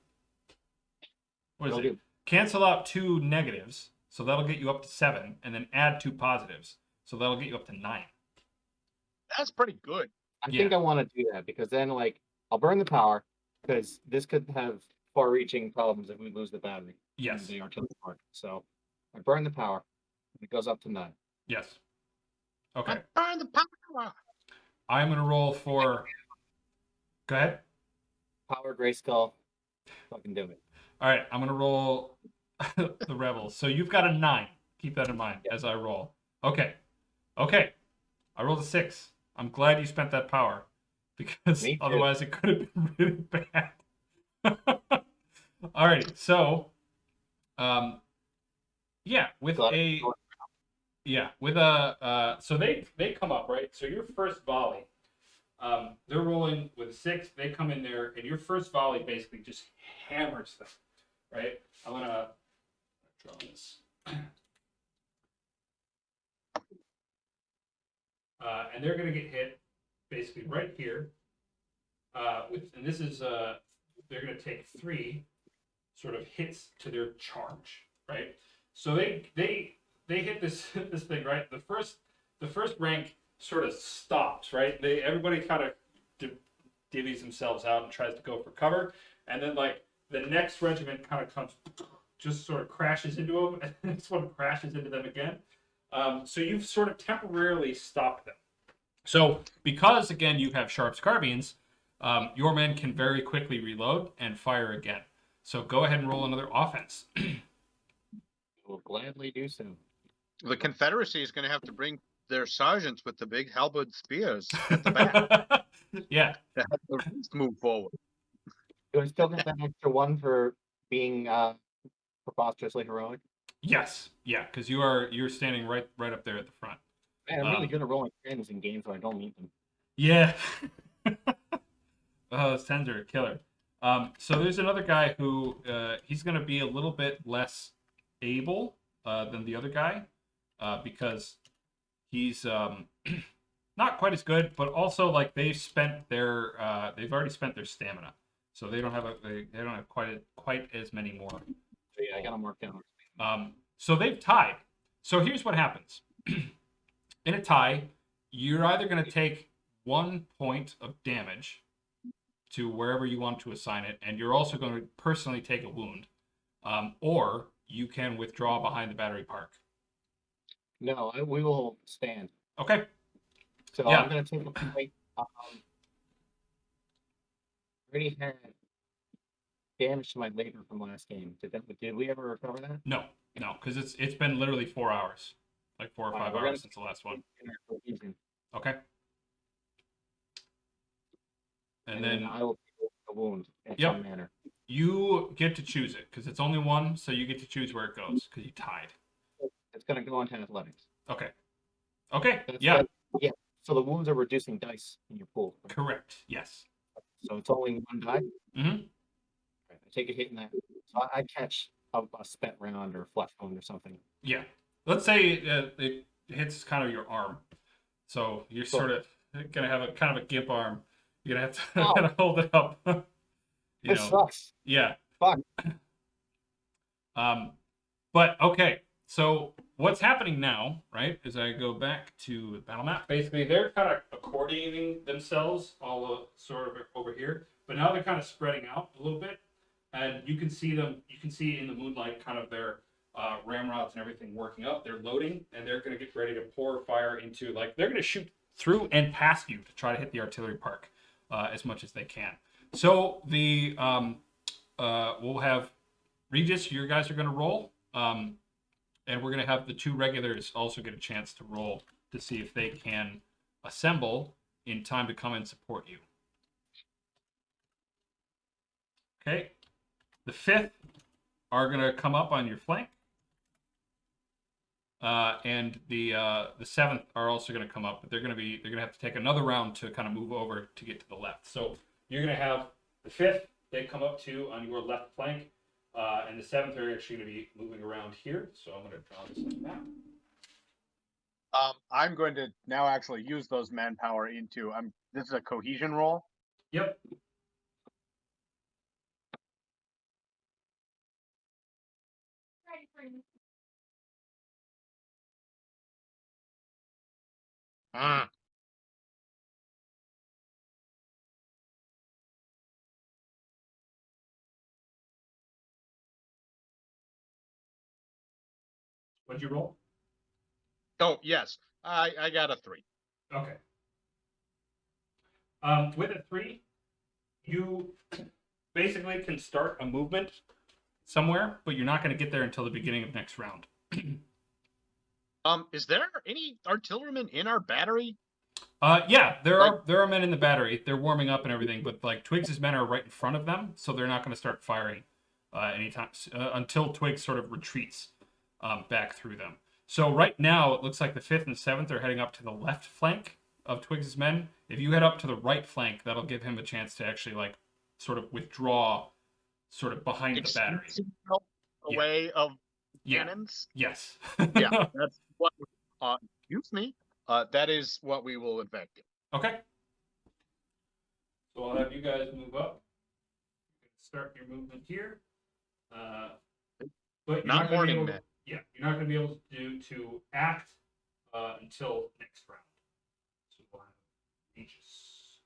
What is it? Cancel out 2 negatives. So that'll get you up to 7, and then add 2 positives. So that'll get you up to 9. That's pretty good. I think I want to do that because then, like, I'll burn the power because this could have far-reaching problems if we lose the battery. Yes. The artillery part. So I burn the power. It goes up to 9. Yes. Okay. Burn the power. I'm gonna roll for. Go ahead. Power Grayskull. Fucking do it. All right. I'm gonna roll the rebels. So you've got a 9. Keep that in mind as I roll. Okay. I rolled a 6. I'm glad you spent that power because otherwise it could have been really bad. Alrighty, so so they come up, right? So your first volley, they're rolling with a 6, they come in there, and your first volley basically just hammers them, right? I'm gonna draw this. And they're gonna get hit basically right here. And this is they're gonna take 3 sort of hits to their charge, right? So they hit this thing, right? The first rank sort of stops, right? Everybody kind of divvies themselves out and tries to go for cover, and then like the next regiment kind of comes, just sort of crashes into them, and the next one crashes into them again. So you've sort of temporarily stopped them. So because again you have sharp carbines, your men can very quickly reload and fire again. So go ahead and roll another offense. Will gladly do so. The Confederacy is going to have to bring their sergeants with the big halberd spears at the back Yeah. to help the rest move forward. Do I still get that extra one for being preposterously heroic? Yes. Yeah. Because you're standing right up there at the front. Man, I'm really good at rolling tens in games when I don't need them. Yeah. Oh, those tens are a killer. So there's another guy who he's going to be a little bit less able than the other guy because he's not quite as good, but also like they've already spent their stamina, so they don't have quite as many more. So yeah, I got them marked down. So they've tied. So here's what happens. In a tie, you're either going to take 1 point of damage to wherever you want to assign it, and you're also going to personally take a wound, or you can withdraw behind the battery park. No, we will stand. Okay. So Yeah. I'm going to take a point. Already had damage to my labor from last game. Did we ever recover that? No, because it's been literally 4 hours, like 4 or 5 we're gonna- hours since the last one. Okay. And then I will take a wound in Yep. some manner. you get to choose it because it's only one, so you get to choose where it goes because you tied. It's going to go into athletics. Okay. Okay. That's- Yeah. Yeah. So the wounds are reducing dice in your pool. Correct. Yes. So it's only one die. Mhm. I take a hit in that. So I catch a spent round or a flesh wound or something. Yeah. Let's say it hits kind of your arm, so you're sort of gonna have a kind of a gimp arm. You're gonna have to Ow. kind of hold it up. This sucks. Yeah. Fuck. But okay. So what's happening now, right? As I go back to the battle map, basically they're kind of accordioning themselves all sort of over here, but now they're kind of spreading out a little bit, and you can see them. You can see in the moonlight kind of their ramrods and everything working up. They're loading, and they're going to get ready to pour fire into they're going to shoot through and past you to try to hit the artillery park as much as they can. So the we'll have Regis. You guys are going to roll. And we're going to have the two regulars also get a chance to roll to see if they can assemble in time to come and support you. Okay. The 5th are going to come up on your flank. And the 7th are also going to come up, but they're going to have to take another round to kind of move over to get to the left. So you're going to have the 5th, they come up to on your left flank. And the 7th are actually going to be moving around here, so I'm going to draw this like that. I'm going to now actually use those manpower into. This is a cohesion roll. Yep. Ah. What'd you roll? Oh yes, I got a 3. Okay. With a 3, you basically can start a movement somewhere, but you're not going to get there until the beginning of next round. Is there any artillerymen in our battery? Yeah, there are men in the battery. They're warming up and everything, but Twigs' men are right in front of them, so they're not going to start firing anytime until Twigs sort of retreats back through them. So right now, it looks like the 5th and 7th are heading up to the left flank of Twigs' men. If you head up to the right flank, that'll give him a chance to actually sort of withdraw sort of behind the battery. Away of Yeah. cannons? Yes. Yeah, that's what, excuse me. That is what we will in fact do. Okay. So I'll have you guys move up. You can start your movement here. But you're Not gonna be morning, able- man. Yeah, you're not going to be able to act until next round. So we'll have Aegis.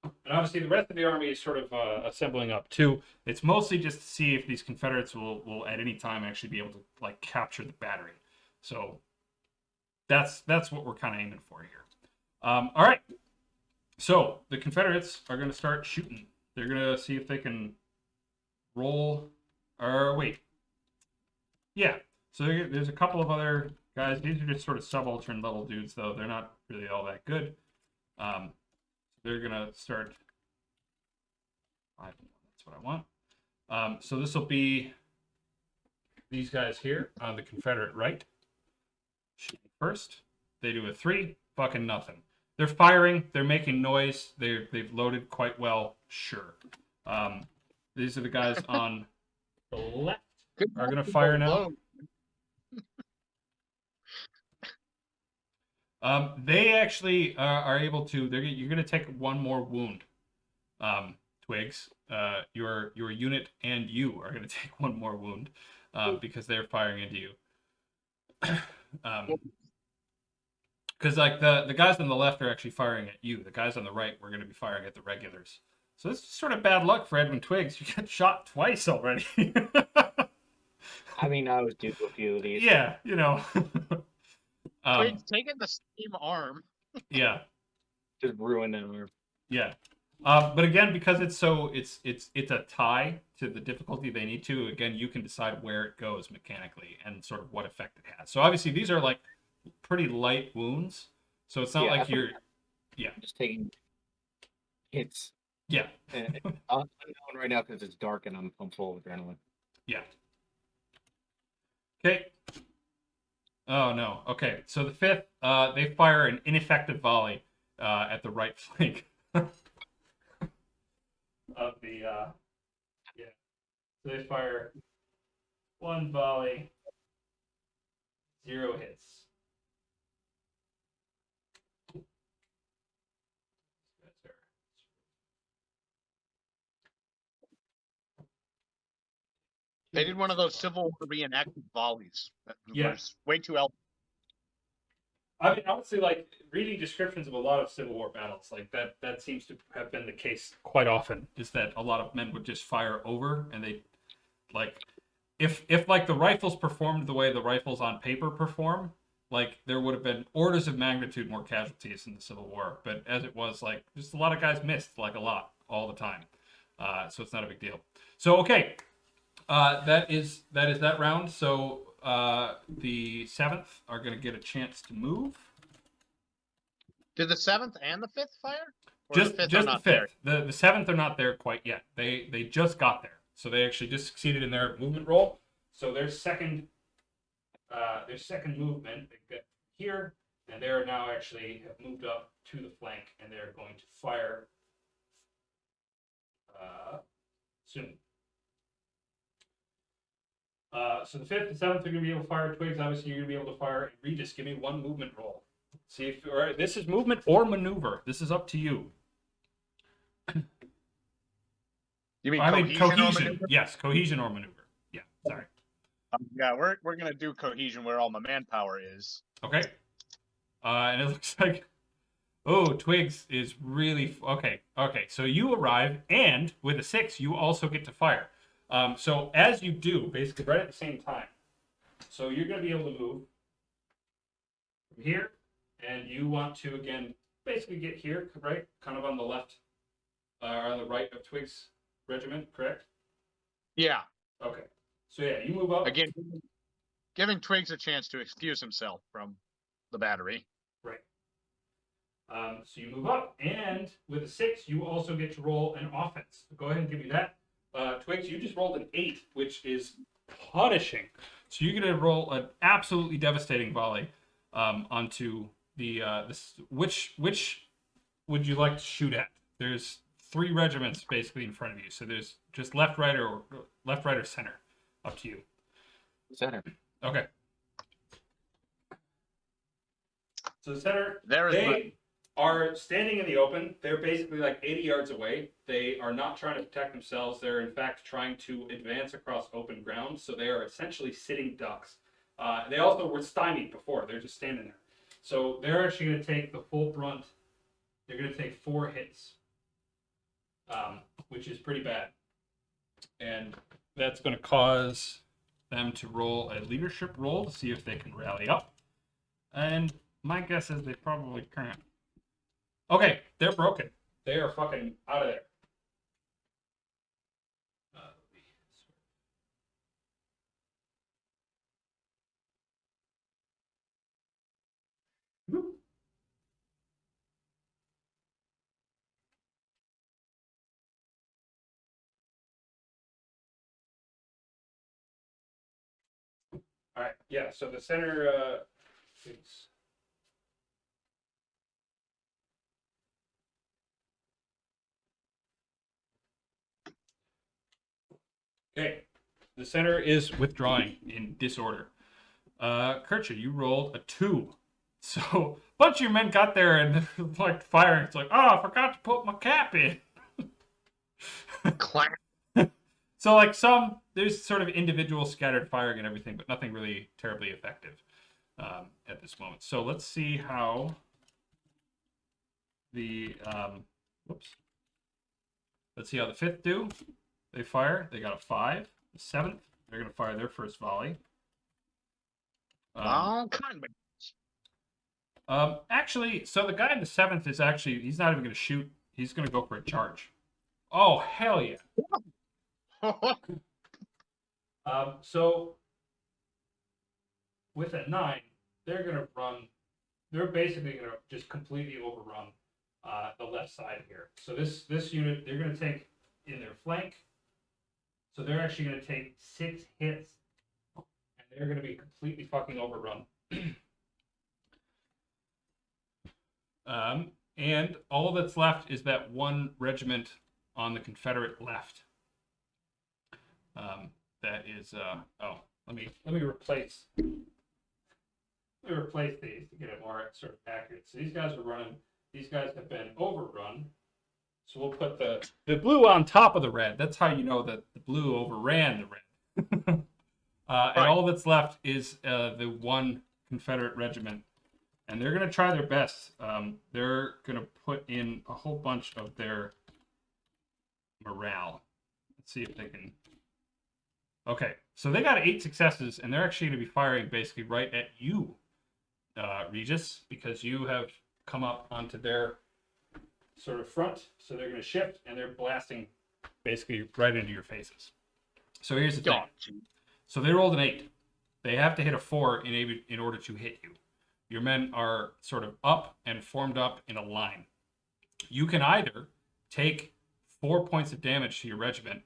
And obviously, the rest of the army is sort of assembling up too. It's mostly just to see if these Confederates will at any time actually be able to capture the battery. So that's what we're kind of aiming for here. All right. So the Confederates are going to start shooting. They're going to see if they can roll. Or wait. Yeah. So there's a couple of other guys. These are just sort of subaltern level dudes, though. They're not really all that good. They're going to start. That's what I want. So this will be these guys here on the Confederate right. Shooting first. They do a 3. Fucking nothing. They're firing. They're making noise. They've loaded quite well. Sure. These are the guys on the left are going to fire now. They actually are able to. You're going to take one more wound. Twigs. Your unit and you are going to take one more wound because they're firing into you. Because like the guys on the left are actually firing at you. The guys on the right were going to be firing at the regulars. So this is sort of bad luck for Edwin Twigs. You got shot twice already. I mean, I was due to a few of these. Yeah, you know. Twigs taking the same arm. Yeah. Just ruin them. Yeah. But again, because it's a tie to the difficulty they need to. Again, you can decide where it goes mechanically and sort of what effect it has. So obviously these are like pretty light wounds, so it's not like you're just taking hits. Yeah. And I'm going right now because it's dark and I'm full of adrenaline. Yeah. Okay. Oh no. Okay. So the 5th, they fire an ineffective volley at the right flank of the yeah. So they fire 1 volley, 0 hits. They did one of those Civil War reenactment volleys. That Yeah. was way too elegant. I mean, honestly, like reading descriptions of a lot of Civil War battles, like that seems to have been the case quite often. Is that a lot of men would just fire over, and they, like, if like the rifles performed the way the rifles on paper perform, like there would have been orders of magnitude more casualties in the Civil War. But as it was, like just a lot of guys missed, like a lot all the time. So it's not a big deal. So okay. That is that round. So the 7th are going to get a chance to move. Did the 7th and the 5th fire? Or Just the 5th the are not 5th. there? The 7th are not there quite yet. They just got there. So they actually just succeeded in their movement roll. So their second movement, they get here, and they are now actually have moved up to the flank, and they're going to fire soon. So the 5th and 7th are going to be able to fire Twigs. Obviously, you're going to be able to fire. And Regis, give me 1 movement roll. See if all right. This is movement or maneuver. This is up to you. You mean I mean cohesion. or maneuver? Yes, cohesion or maneuver. Yeah, sorry. Yeah, we're gonna do cohesion where all my manpower is. Okay. And it looks like, oh, Twigs is really okay. Okay, so you arrive, and with a 6, you also get to fire. So as you do, basically right at the same time, so you're going to be able to move from here, and you want to again basically get here, right, kind of on the left, or on the right of Twigs' regiment, correct? Yeah. Okay. So yeah, you move up. Again, giving Twigs a chance to excuse himself from the battery. Right. So you move up, and with a 6, you also get to roll an offense. Go ahead and give me that. Twigs, you just rolled an 8, which is punishing. So you're going to roll an absolutely devastating volley onto the which would you like to shoot at? There's 3 regiments basically in front of you. So there's just left, right, or center. Up to you. Center. Okay. So the center, They are standing in the open. They're basically like 80 yards away. They are not trying to protect themselves. They're in fact trying to advance across open ground. So they are essentially sitting ducks. They also were stymied before. They're just standing there. So they're actually going to take the full brunt. They're going to take 4 hits, which is pretty bad. And that's going to cause them to roll a leadership roll to see if they can rally up. And my guess is they probably can't. Okay, they're broken. They are fucking out of there. Whoop. All right, yeah. So the center is okay. The center is withdrawing in disorder. Kercha, you rolled a 2. So a bunch of your men got there and like firing. It's like, oh, I forgot to put my cap in. Clap. So like there's sort of individual scattered firing and everything, but nothing really terribly effective at this moment. So let's see how the whoops. Let's see how the 5th do. They fire. They got a 5. The 7th, they're gonna fire their first volley. Actually, so the guy in the 7th is actually he's not even gonna shoot. He's gonna go for a charge. Oh hell yeah! So with a 9, they're gonna run. They're basically gonna just completely overrun the left side here. So this unit they're gonna take in their flank. So they're actually gonna take 6 hits, and they're gonna be completely fucking overrun. And all that's left is that one regiment on the Confederate left. That is oh, let me replace these to get it more sort of accurate. So these guys are running. These guys have been overrun. So we'll put the blue on top of the red. That's how you know that the blue overran the red. And all that's left is the one Confederate regiment. And they're going to try their best. They're going to put in a whole bunch of their morale. Let's see if they can. Okay, so they got 8 successes, and they're actually going to be firing basically right at you, Regis, because you have come up onto their sort of front. So they're going to shift, and they're blasting basically right into your faces. So here's the thing. So they rolled an 8. They have to hit a 4 in order to hit you. Your men are sort of up and formed up in a line. You can either take 4 points of damage to your regiment,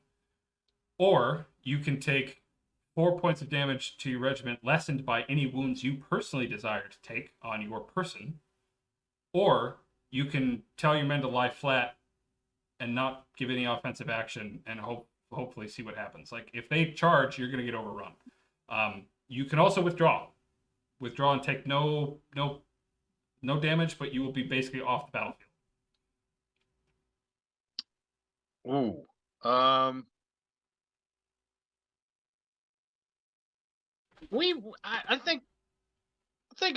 or you can take 4 points of damage to your regiment lessened by any wounds you personally desire to take on your person, or you can tell your men to lie flat and not give any offensive action and hopefully see what happens. Like if they charge, you're going to get overrun. You can also withdraw and take no damage, but you will be basically off the battlefield. Ooh. I think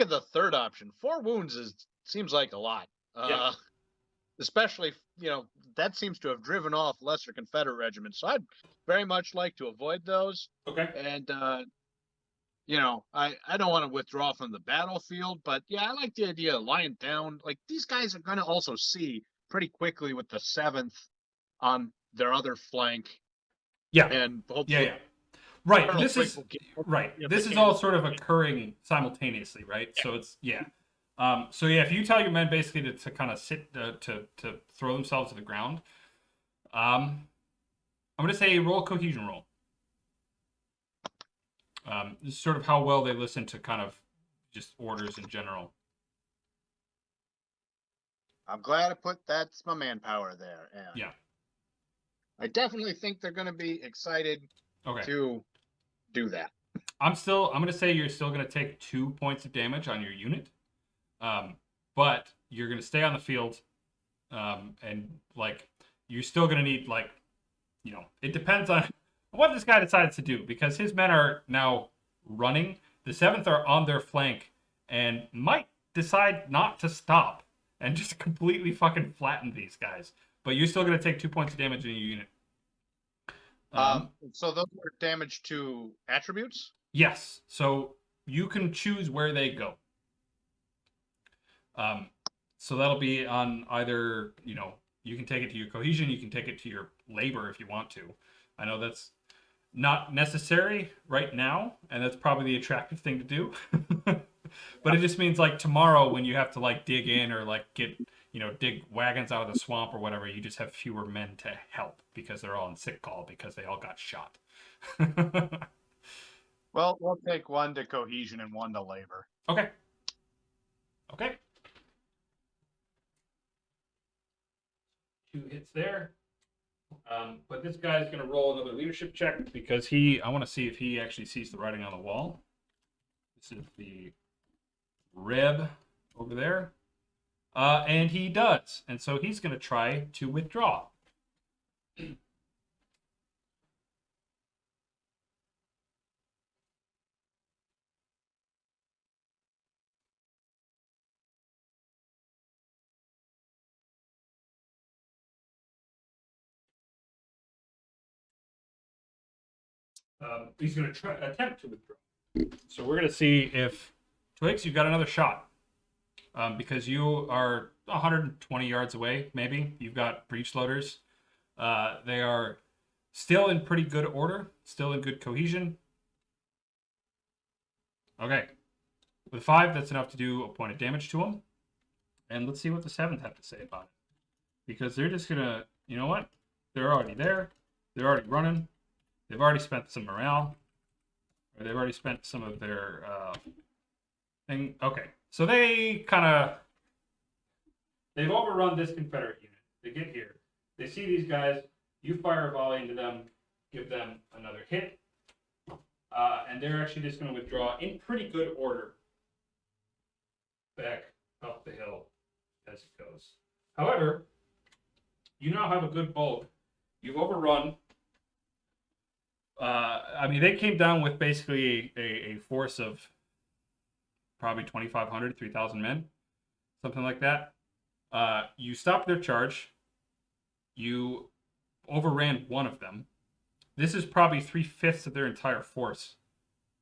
of the third option. 4 wounds seems like a lot. Yeah. Especially, that seems to have driven off lesser Confederate regiments. So I'd very much like to avoid those. Okay. And I don't want to withdraw from the battlefield, but yeah, I like the idea of lying down. Like these guys are going to also see pretty quickly with the 7th on their other flank. Yeah. And hopefully, yeah. Right. This is right. This is all sort of occurring simultaneously, right? Yeah. So it's So yeah, if you tell your men basically to kind of sit to throw themselves to the ground, I'm gonna say roll cohesion roll. This is sort of how well they listen to kind of just orders in general. I'm glad that's my manpower there. Yeah. I definitely think they're going to be excited to do that. I'm going to say you're still going to take 2 points of damage on your unit. But you're going to stay on the field. And like, you're still going to need it depends on what this guy decides to do, because his men are now running. The 7th are on their flank and might decide not to stop and just completely fucking flatten these guys. But you're still going to take 2 points of damage in your unit. So those are damage to attributes? Yes. So you can choose where they go. So that'll be on either, you can take it to your cohesion, you can take it to your labor if you want to. I know that's not necessary right now, and that's probably the attractive thing to do. But it just means like tomorrow when you have to like dig in or like get, dig wagons out of the swamp or whatever, you just have fewer men to help because they're all on sick call because they all got shot. Well, we'll take one to cohesion and one to labor. Okay. Okay. 2 hits there. But this guy's going to roll another leadership check because I want to see if he actually sees the writing on the wall. This is the Reb over there. And he does. And so he's going to try to withdraw. He's going to attempt to withdraw. So we're going to see if Twigs, you've got another shot. Because you are 120 yards away, maybe. You've got breech loaders. They are still in pretty good order, still in good cohesion. Okay. With 5, that's enough to do a point of damage to them. And let's see what the 7th have to say about it. Because they're just going to, you know what? They're already there. They're already running. They've already spent some morale. Or they've already spent some of their thing. Okay. So they've overrun this Confederate unit. They get here. They see these guys. You fire a volley into them. Give them another hit. And they're actually just going to withdraw in pretty good order back up the hill as it goes. However, you now have a good bulk. You've overrun. They came down with basically a force of probably 2,500, 3,000 men, something like that. You stopped their charge. You overran one of them. This is probably 3/5 of their entire force,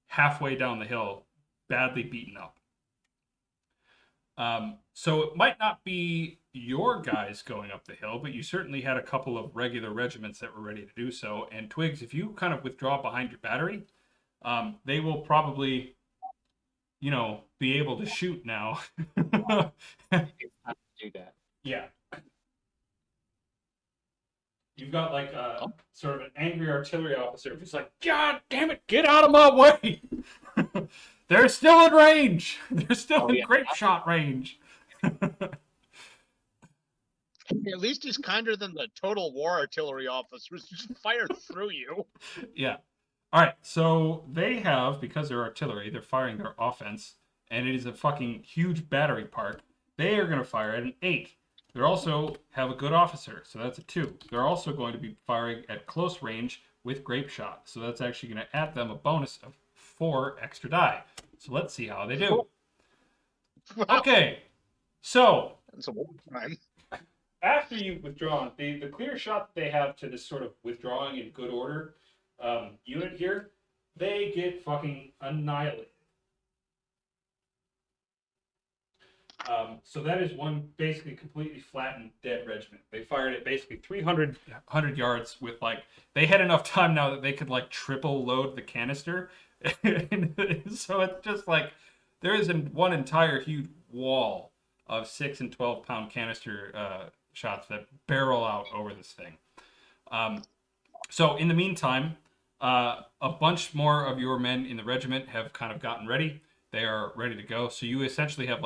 halfway down the hill, badly beaten up. So it might not be your guys going up the hill, but you certainly had a couple of regular regiments that were ready to do so. And Twigs, if you kind of withdraw behind your battery, they will probably, be able to shoot now. Do that. Yeah. You've got like sort of an angry artillery officer who's like, God damn it, get out of my way! They're still in range. They're still in grape shot range. At least he's kinder than the total war artillery officers who just fire through you. Yeah. All right. So they have, because they're artillery, they're firing their offense, and it is a fucking huge battery park. They are going to fire at an 8. They also have a good officer, so that's a 2. They're also going to be firing at close range with grape shot, so that's actually going to add them a bonus of 4 extra die. So let's see how they do. Okay, so That's a long time. after you've withdrawn, the clear shot that they have to this sort of withdrawing in good order unit here, they get fucking annihilated. So that is one basically completely flattened dead regiment. They fired at basically 300 yards with they had enough time now that they could triple load the canister. So it's just there is one entire huge wall of 6 and 12 pound canister shots that barrel out over this thing. So in the meantime, a bunch more of your men in the regiment have kind of gotten ready. They are ready to go. So you essentially have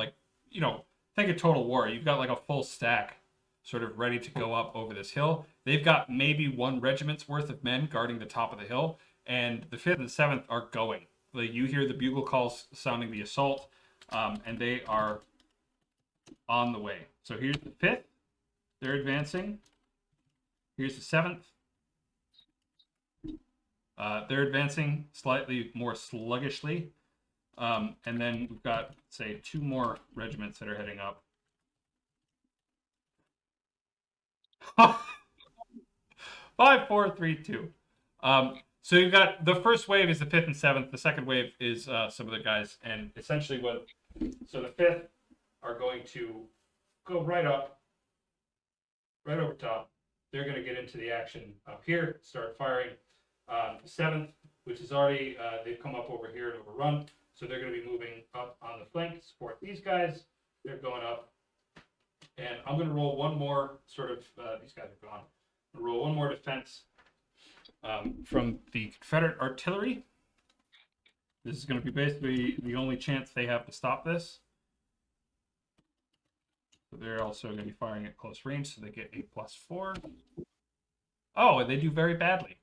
think of Total War. You've got a full stack sort of ready to go up over this hill. They've got maybe 1 regiment's worth of men guarding the top of the hill, and the 5th and 7th are going. You hear the bugle calls sounding the assault, and they are on the way. So here's the 5th. They're advancing. Here's the 7th. They're advancing slightly more sluggishly. And then we've got, say, 2 more regiments that are heading up. 5, 4, 3, 2. So you've got the first wave is the 5th and 7th. The second wave is some of the guys, and essentially so the 5th are going to go right up, right over top. They're going to get into the action up here, start firing. 7th, which is already, they've come up over here and overrun. So they're going to be moving up on the flank to support these guys. They're going up. And I'm going to roll one more sort of, these guys are gone. I'm going to roll one more defense from the Confederate artillery. This is going to be basically the only chance they have to stop this. So they're also going to be firing at close range, so they get a +4. Oh, and they do very badly.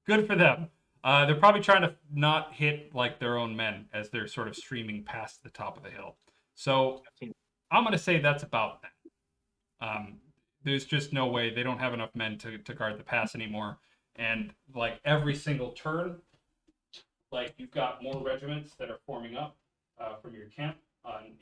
Good for them. They're probably trying to not hit like their own men as they're sort of streaming past the top of the hill. So I'm going to say that's about that. There's just no way. They don't have enough men to guard the pass anymore. And like every single turn, like you've got more regiments that are forming up from your camp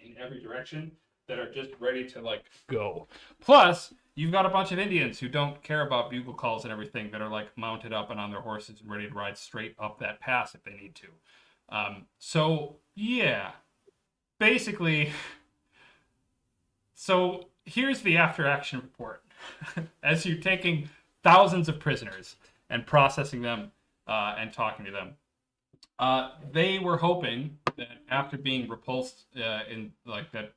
in every direction that are just ready to like go. Plus, you've got a bunch of Indians who don't care about bugle calls and everything that are like mounted up and on their horses and ready to ride straight up that pass if they need to. So yeah, basically. So here's the after action report. As you're taking thousands of prisoners and processing them and talking to them. They were hoping that after being repulsed in like that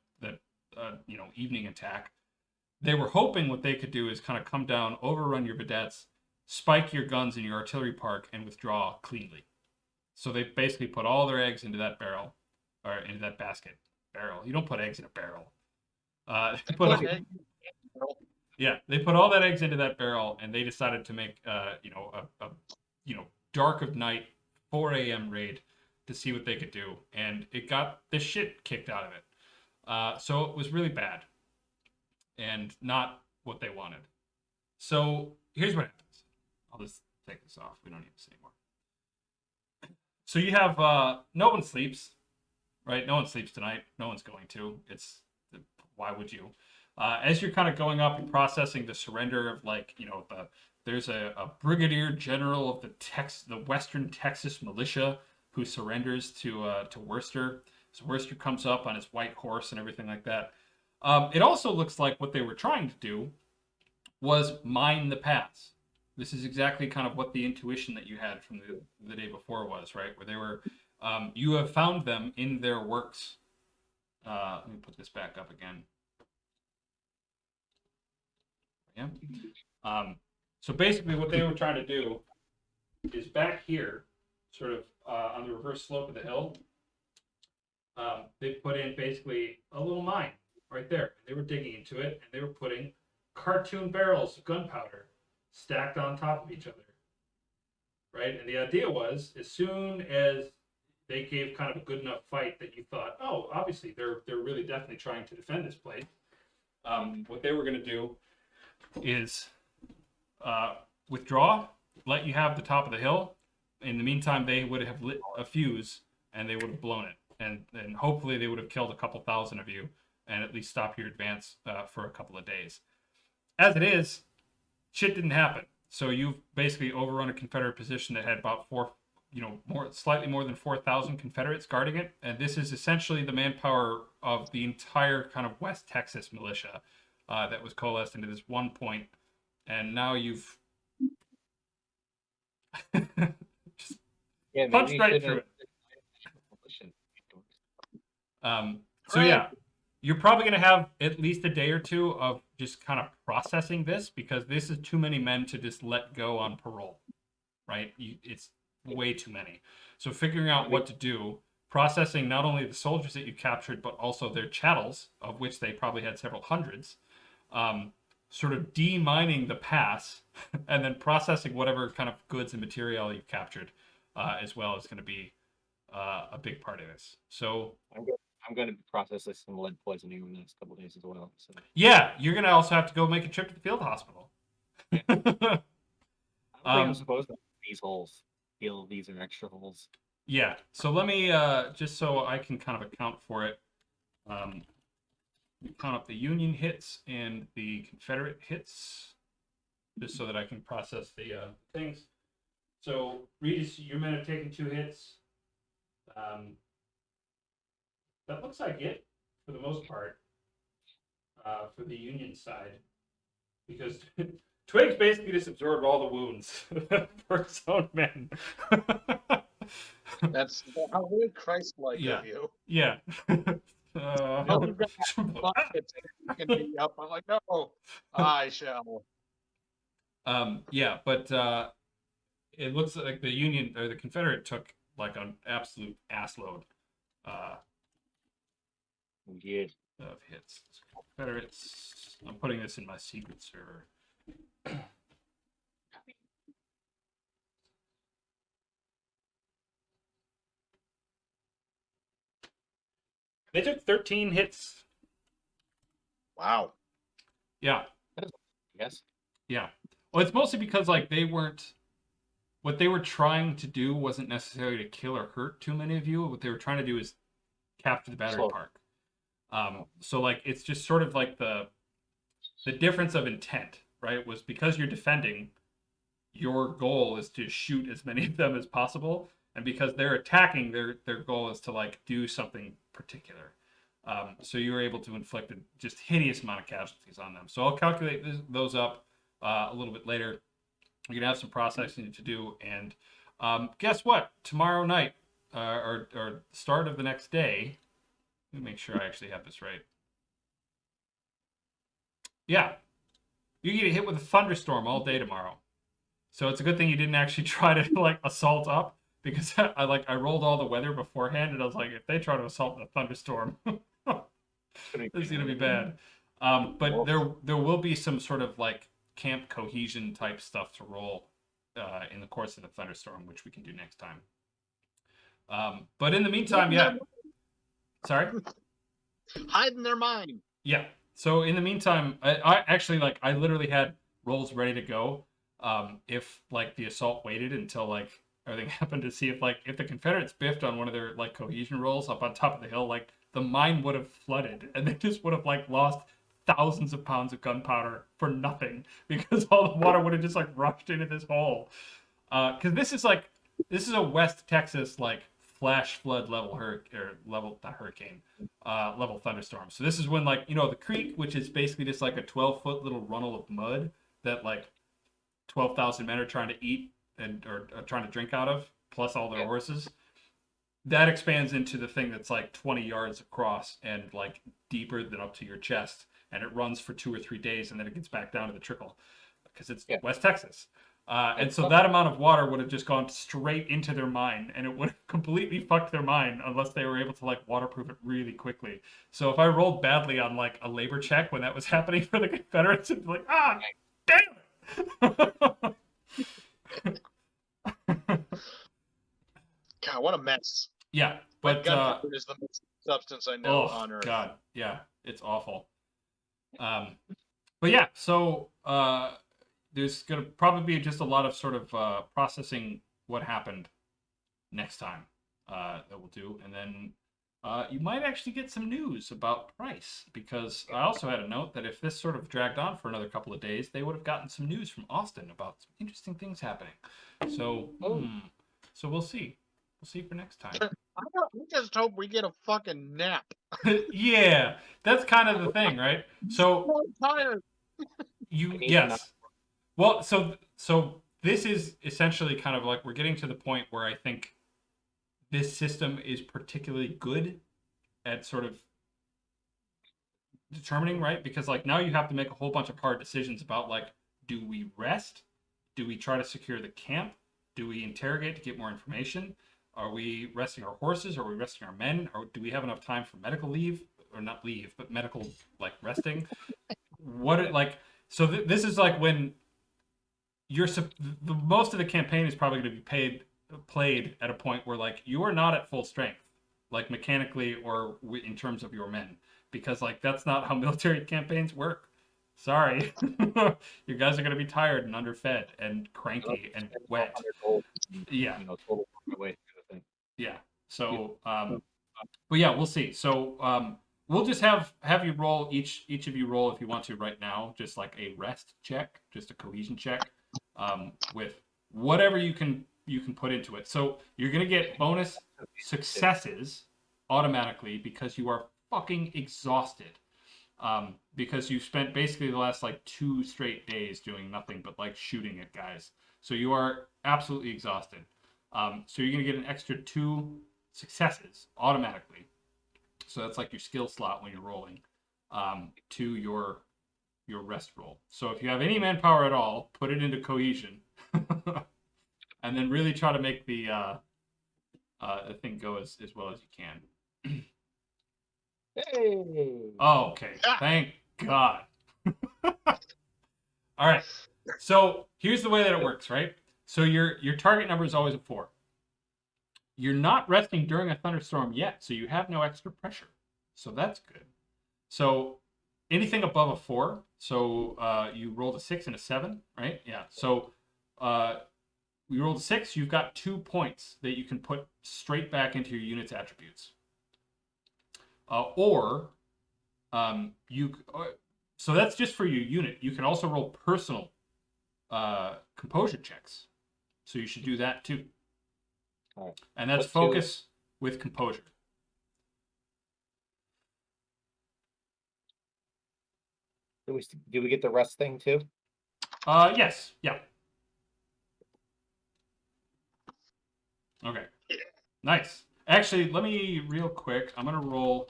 evening attack, they were hoping what they could do is kind of come down, overrun your vedettes, spike your guns in your artillery park, and withdraw cleanly. So they basically put all their eggs into that barrel, or into that basket. Barrel. You don't put eggs in a barrel. They put all that eggs into that barrel, and they decided to make a dark of night 4 a.m. raid to see what they could do, and it got the shit kicked out of it. So it was really bad, and not what they wanted. So here's what happens. I'll just take this off. We don't need this anymore. So you have no one sleeps, right? No one sleeps tonight. No one's going to. Why would you? As you're kind of going up and processing the surrender of there's a brigadier general of the Western Texas militia who surrenders to Worcester. So Worcester comes up on his white horse and everything like that. It also looks like what they were trying to do was mine the pass. This is exactly kind of what the intuition that you had from the day before was, right? Where they were, you have found them in their works. Let me put this back up again. Yeah. So basically what they were trying to do is back here, sort of on the reverse slope of the hill, they put in basically a little mine right there. They were digging into it, and they were putting cartoon barrels of gunpowder stacked on top of each other, right? And the idea was, as soon as they gave kind of a good enough fight that you thought, oh, obviously they're really definitely trying to defend this place. What they were going to do is withdraw, let you have the top of the hill. In the meantime, they would have lit a fuse and they would have blown it. And hopefully they would have killed a couple thousand of you and at least stop your advance for a couple of days. As it is, shit didn't happen. So you've basically overrun a Confederate position that had about slightly more than 4,000 Confederates guarding it. And this is essentially the manpower of the entire kind of West Texas militia that was coalesced into this one point. And now you've just punched right through it. So yeah, you're probably going to have at least a day or two of just kind of processing this, because this is too many men to just let go on parole, right? It's way too many. So figuring out what to do, processing not only the soldiers that you captured, but also their chattels, of which they probably had several hundreds, sort of demining the pass, and then processing whatever kind of goods and material you captured as well is going to be a big part of this. So I'm going to process some lead poisoning in the next couple of days as well. So yeah, you're going to also have to go make a trip to the field hospital. I don't think I'm supposed to these holes. Feel these are extra holes. Yeah. So let me just so I can kind of account for it. Count up the Union hits and the Confederate hits, just so that I can process the things. So Regis, your men have taken 2 hits. That looks like it for the most part. For the Union side, because Twiggs basically just absorbed all the wounds for his own men. That's how very Christ-like Yeah. of you. Yeah. Oh, you've got buckets and you can be up. I'm like, no, I shall. Yeah, but it looks like the Union or the Confederate took like an absolute assload Weird. of hits. Confederates. I'm putting this in my secret server. They took 13 hits. Wow. Yeah. Yes. Yeah. Well, it's mostly because like they weren't. What they were trying to do wasn't necessarily to kill or hurt too many of you. What they were trying to do is capture the battery Slow. park. So like it's just sort of like the difference of intent, right? Was because you're defending, your goal is to shoot as many of them as possible, and because they're attacking, their goal is to like do something particular. So you were able to inflict a just hideous amount of casualties on them. So I'll calculate those up a little bit later. You're gonna have some processing to do, and guess what? Tomorrow night, or start of the next day. Let me make sure I actually have this right. Yeah, you get hit with a thunderstorm all day tomorrow. So it's a good thing you didn't actually try to like assault up, because I rolled all the weather beforehand, and I was like, if they try to assault in a thunderstorm, it's gonna be bad. But there will be some sort of like camp cohesion type stuff to roll in the course of the thunderstorm, which we can do next time. But in the meantime, yeah. Sorry. Hide in their mind. Yeah. So in the meantime, I actually like I literally had rolls ready to go. If like the assault waited until like everything happened, to see if like if the Confederates biffed on one of their like cohesion rolls up on top of the hill, like the mine would have flooded, and they just would have like lost thousands of pounds of gunpowder for nothing, because all the water would have just like rushed into this hole. Because this is a West Texas like flash flood level hurricane level thunderstorm. So this is when like the creek, which is basically just like a 12-foot little runnel of mud that like 12,000 men are trying to eat and or trying to drink out of, plus all their horses. That expands into the thing that's like 20 yards across and like deeper than up to your chest, and it runs for 2 or 3 days, and then it gets back down to the trickle, because it's West Texas. And so that amount of water would have just gone straight into their mine, and it would have completely fucked their mine unless they were able to like waterproof it really quickly. So if I rolled badly on like a labor check when that was happening for the Confederates, it'd be like, damn it! God, what a mess. Yeah, But but gunpowder is the most substance I know on Earth. God, yeah, it's awful. But yeah, so there's gonna probably be just a lot of sort of processing what happened next time that we'll do, and then you might actually get some news about price, because I also had a note that if this sort of dragged on for another couple of days, they would have gotten some news from Austin about some interesting things happening. So, so we'll see. We'll see for next time. I just hope we get a fucking nap. Yeah, that's kind of the thing, right? So I'm tired. yes. Well, so this is essentially kind of like we're getting to the point where I think this system is particularly good at sort of determining, right? Because like now you have to make a whole bunch of hard decisions about like, do we rest? Do we try to secure the camp? Do we interrogate to get more information? Are we resting our horses? Are we resting our men? Or do we have enough time for medical leave? Or not leave, but medical like resting? So this is like when the most of the campaign is probably going to be played at a point where like you are not at full strength, like mechanically or in terms of your men, because like that's not how military campaigns work. Sorry, you guys are going to be tired and underfed and cranky and wet. Yeah. Total away kind of thing. Yeah. So, but yeah, we'll see. So, we'll just have you roll each of you roll if you want to right now, just like a rest check, just a cohesion check, with whatever you can put into it. So you're gonna get bonus successes automatically because you are fucking exhausted. Because you spent basically the last like 2 straight days doing nothing but like shooting at guys. So you are absolutely exhausted. So you're gonna get an extra 2 successes automatically. So that's like your skill slot when you're rolling to your rest roll. So if you have any manpower at all, put it into cohesion, and then really try to make the thing go as well as you can. Hey. Oh, okay. Thank God. All right. So here's the way that it works, right? So your target number is always a 4. You're not resting during a thunderstorm yet, so you have no extra pressure. So that's good. So anything above a 4, so you rolled a 6 and a 7, right? Yeah. So you rolled a 6, you've got 2 points that you can put straight back into your unit's attributes. So that's just for your unit. You can also roll personal composure checks. So you should do that too. All right. And that's What focus with composure. Do we get the rest thing too? Yes. Yeah. Okay. Nice. Actually, let me real quick. I'm gonna roll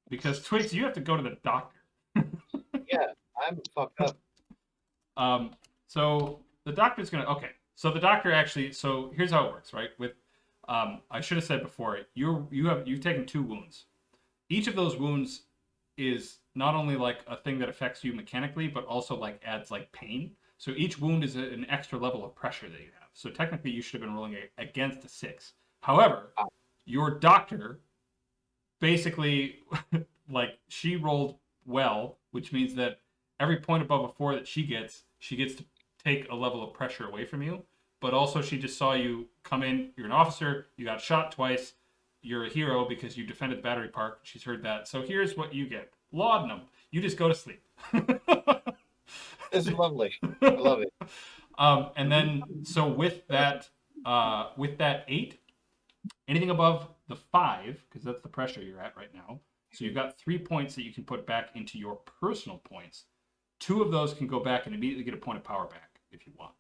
because Twigs, you have to go to the doctor. Yeah, I'm fucked up. So the doctor's gonna. Okay. So the doctor actually. So here's how it works, right? With, I should have said before. You've taken 2 wounds. Each of those wounds is not only like a thing that affects you mechanically, but also like adds like pain. So each wound is an extra level of pressure that you have. So technically, you should have been rolling against a 6. However, your doctor basically like she rolled well, which means that every point above a 4 that she gets to take a level of pressure away from you. But also, she just saw you come in. You're an officer. You got shot twice. You're a hero because you defended the battery park. She's heard that. So here's what you get: laudanum. You just go to sleep. This is lovely. I love it. And then, so with that 8, anything above the 5, because that's the pressure you're at right now. So you've got 3 points that you can put back into your personal points. 2 of those can go back and immediately get a point of power back if you want.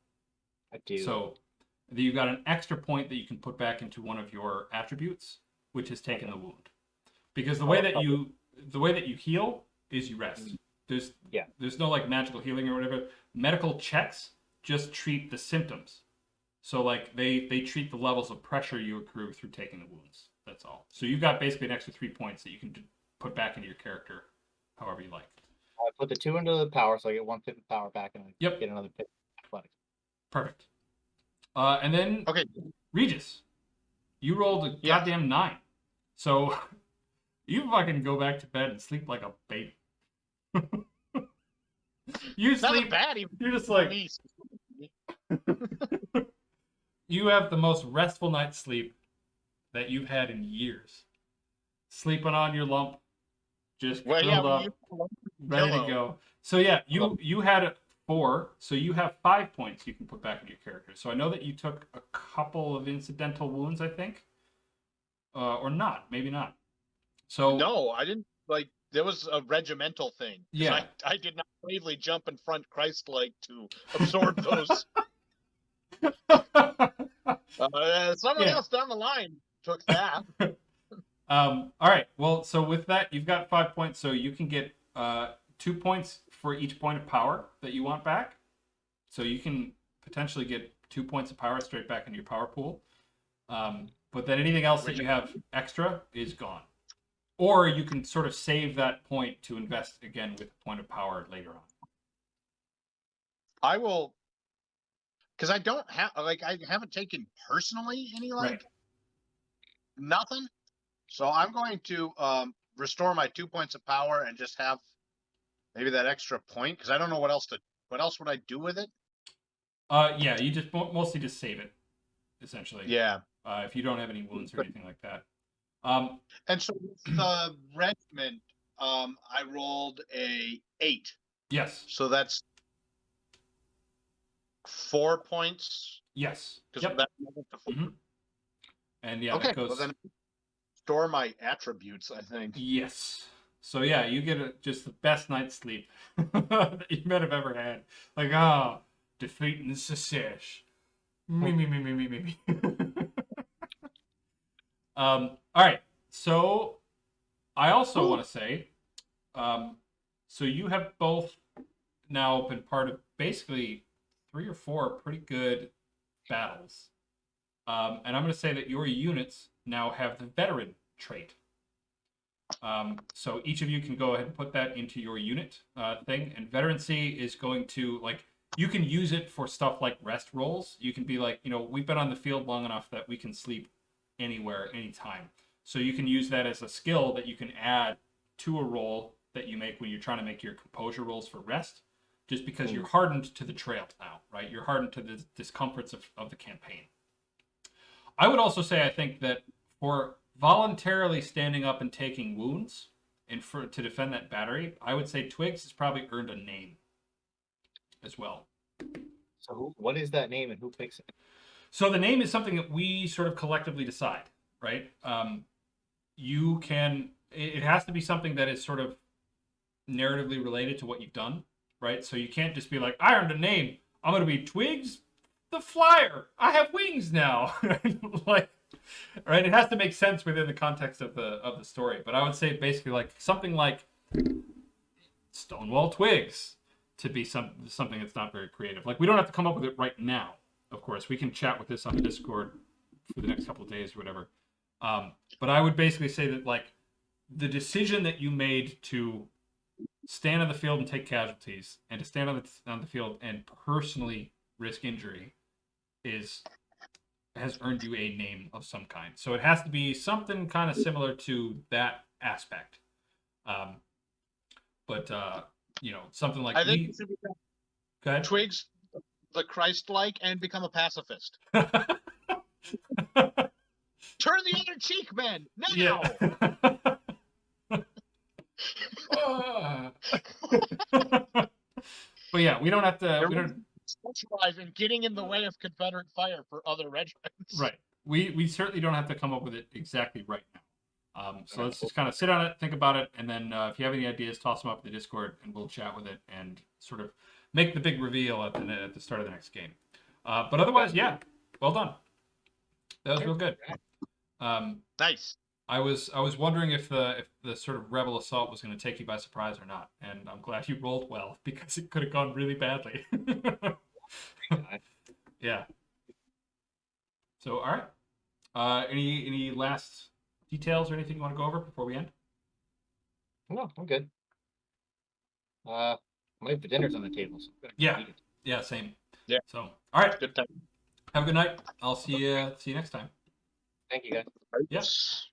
I do. So you've got an extra point that you can put back into one of your attributes, which is taking the wound. Because the way that you heal is you rest. There's no like magical healing or whatever. Medical checks just treat the symptoms. So like they treat the levels of pressure you accrue through taking the wounds. That's all. So you've got basically an extra 3 points that you can put back into your character however you like. I put the 2 into the power, so I get 1 pip of power back, and I Yep. get another pip of athletics. Perfect. And then Okay. Regis, you rolled a goddamn 9. So you fucking go back to bed and sleep like a baby. You sleep. Bad, even You're just like me. you have the most restful night's sleep that you've had in years. Sleeping on your lump, just curled up, ready to go. So yeah, you had a 4, so you have 5 points you can put back in your character. So I know that you took a couple of incidental wounds, I think, or not, maybe not. So No, I didn't. Like, there was a regimental thing. Yeah. I did not bravely jump in front Christ-like to absorb those. Someone else down the line took that. All right. Well, so with that, you've got 5 points, so you can get 2 points for each point of power that you want back. So you can potentially get 2 points of power straight back into your power pool. But then anything else that you have extra is gone. Or you can sort of save that point to invest again with a point of power later on. I will, because I don't have, like, I haven't taken personally any, like, nothing. So I'm going to restore my 2 points of power and just have maybe that extra point, because I don't know what else would I do with it? Yeah, you just mostly just save it, essentially. Yeah. If you don't have any wounds or anything like that. And so with the regiment, I rolled a 8. Yes. So that's 4 points. Yes. Because Yep. that to 4. Mm-hmm. And yeah, okay. that goes. Well, then restore my attributes, I think. Yes. So yeah, you get just the best night's sleep that you might have ever had. Like, defeating the Secesh. Me. All right. So I also want to say, so you have both now been part of basically 3 or 4 pretty good battles. And I'm going to say that your units now have the veteran trait. So each of you can go ahead and put that into your unit thing. And veterancy is going to, like, you can use it for stuff like rest rolls. You can be like, we've been on the field long enough that we can sleep anywhere, anytime. So you can use that as a skill that you can add to a roll that you make when you're trying to make your composure rolls for rest, just because you're hardened to the trail now, right? You're hardened to the discomforts of the campaign. I would also say, I think that for voluntarily standing up and taking wounds and to defend that battery, I would say Twigs has probably earned a name as well. So what is that name and who picks it? So the name is something that we sort of collectively decide, right? You can, it has to be something that is sort of narratively related to what you've done, right? So you can't just be like, I earned a name. I'm going to be Twigs the Flyer. I have wings now. Like, right? It has to make sense within the context of the story. But I would say basically like something like Stonewall Twigs to be something that's not very creative. Like, we don't have to come up with it right now. Of course, we can chat with this on the Discord for the next couple of days or whatever. But I would basically say that, like, the decision that you made to stand on the field and take casualties, and to stand on the field and personally risk injury, has earned you a name of some kind. So it has to be something kind of similar to that aspect. But something like I think you should become Go ahead. Twigs the Christ-like and become a pacifist. Turn the other cheek, men! Now! Yeah. But yeah, we don't have to. We don't specialize in getting in the way of Confederate fire for other regiments. Right. We certainly don't have to come up with it exactly right now. So let's just kind of sit on it, think about it, and then if you have any ideas, toss them up in the Discord, and we'll chat with it and sort of make the big reveal at the start of the next game. But otherwise, yeah, well done. That was real good. Nice. I was wondering if the sort of rebel assault was going to take you by surprise or not, and I'm glad you rolled well, because it could have gone really badly. Yeah. So, all right. Any last details or anything you want to go over before we end? No, I'm good. My dinner's on the table. So I'm gonna eat it. Yeah, same. Yeah. So, all right. Good time. Have a good night. I'll see you next time. Thank you, guys. Yes.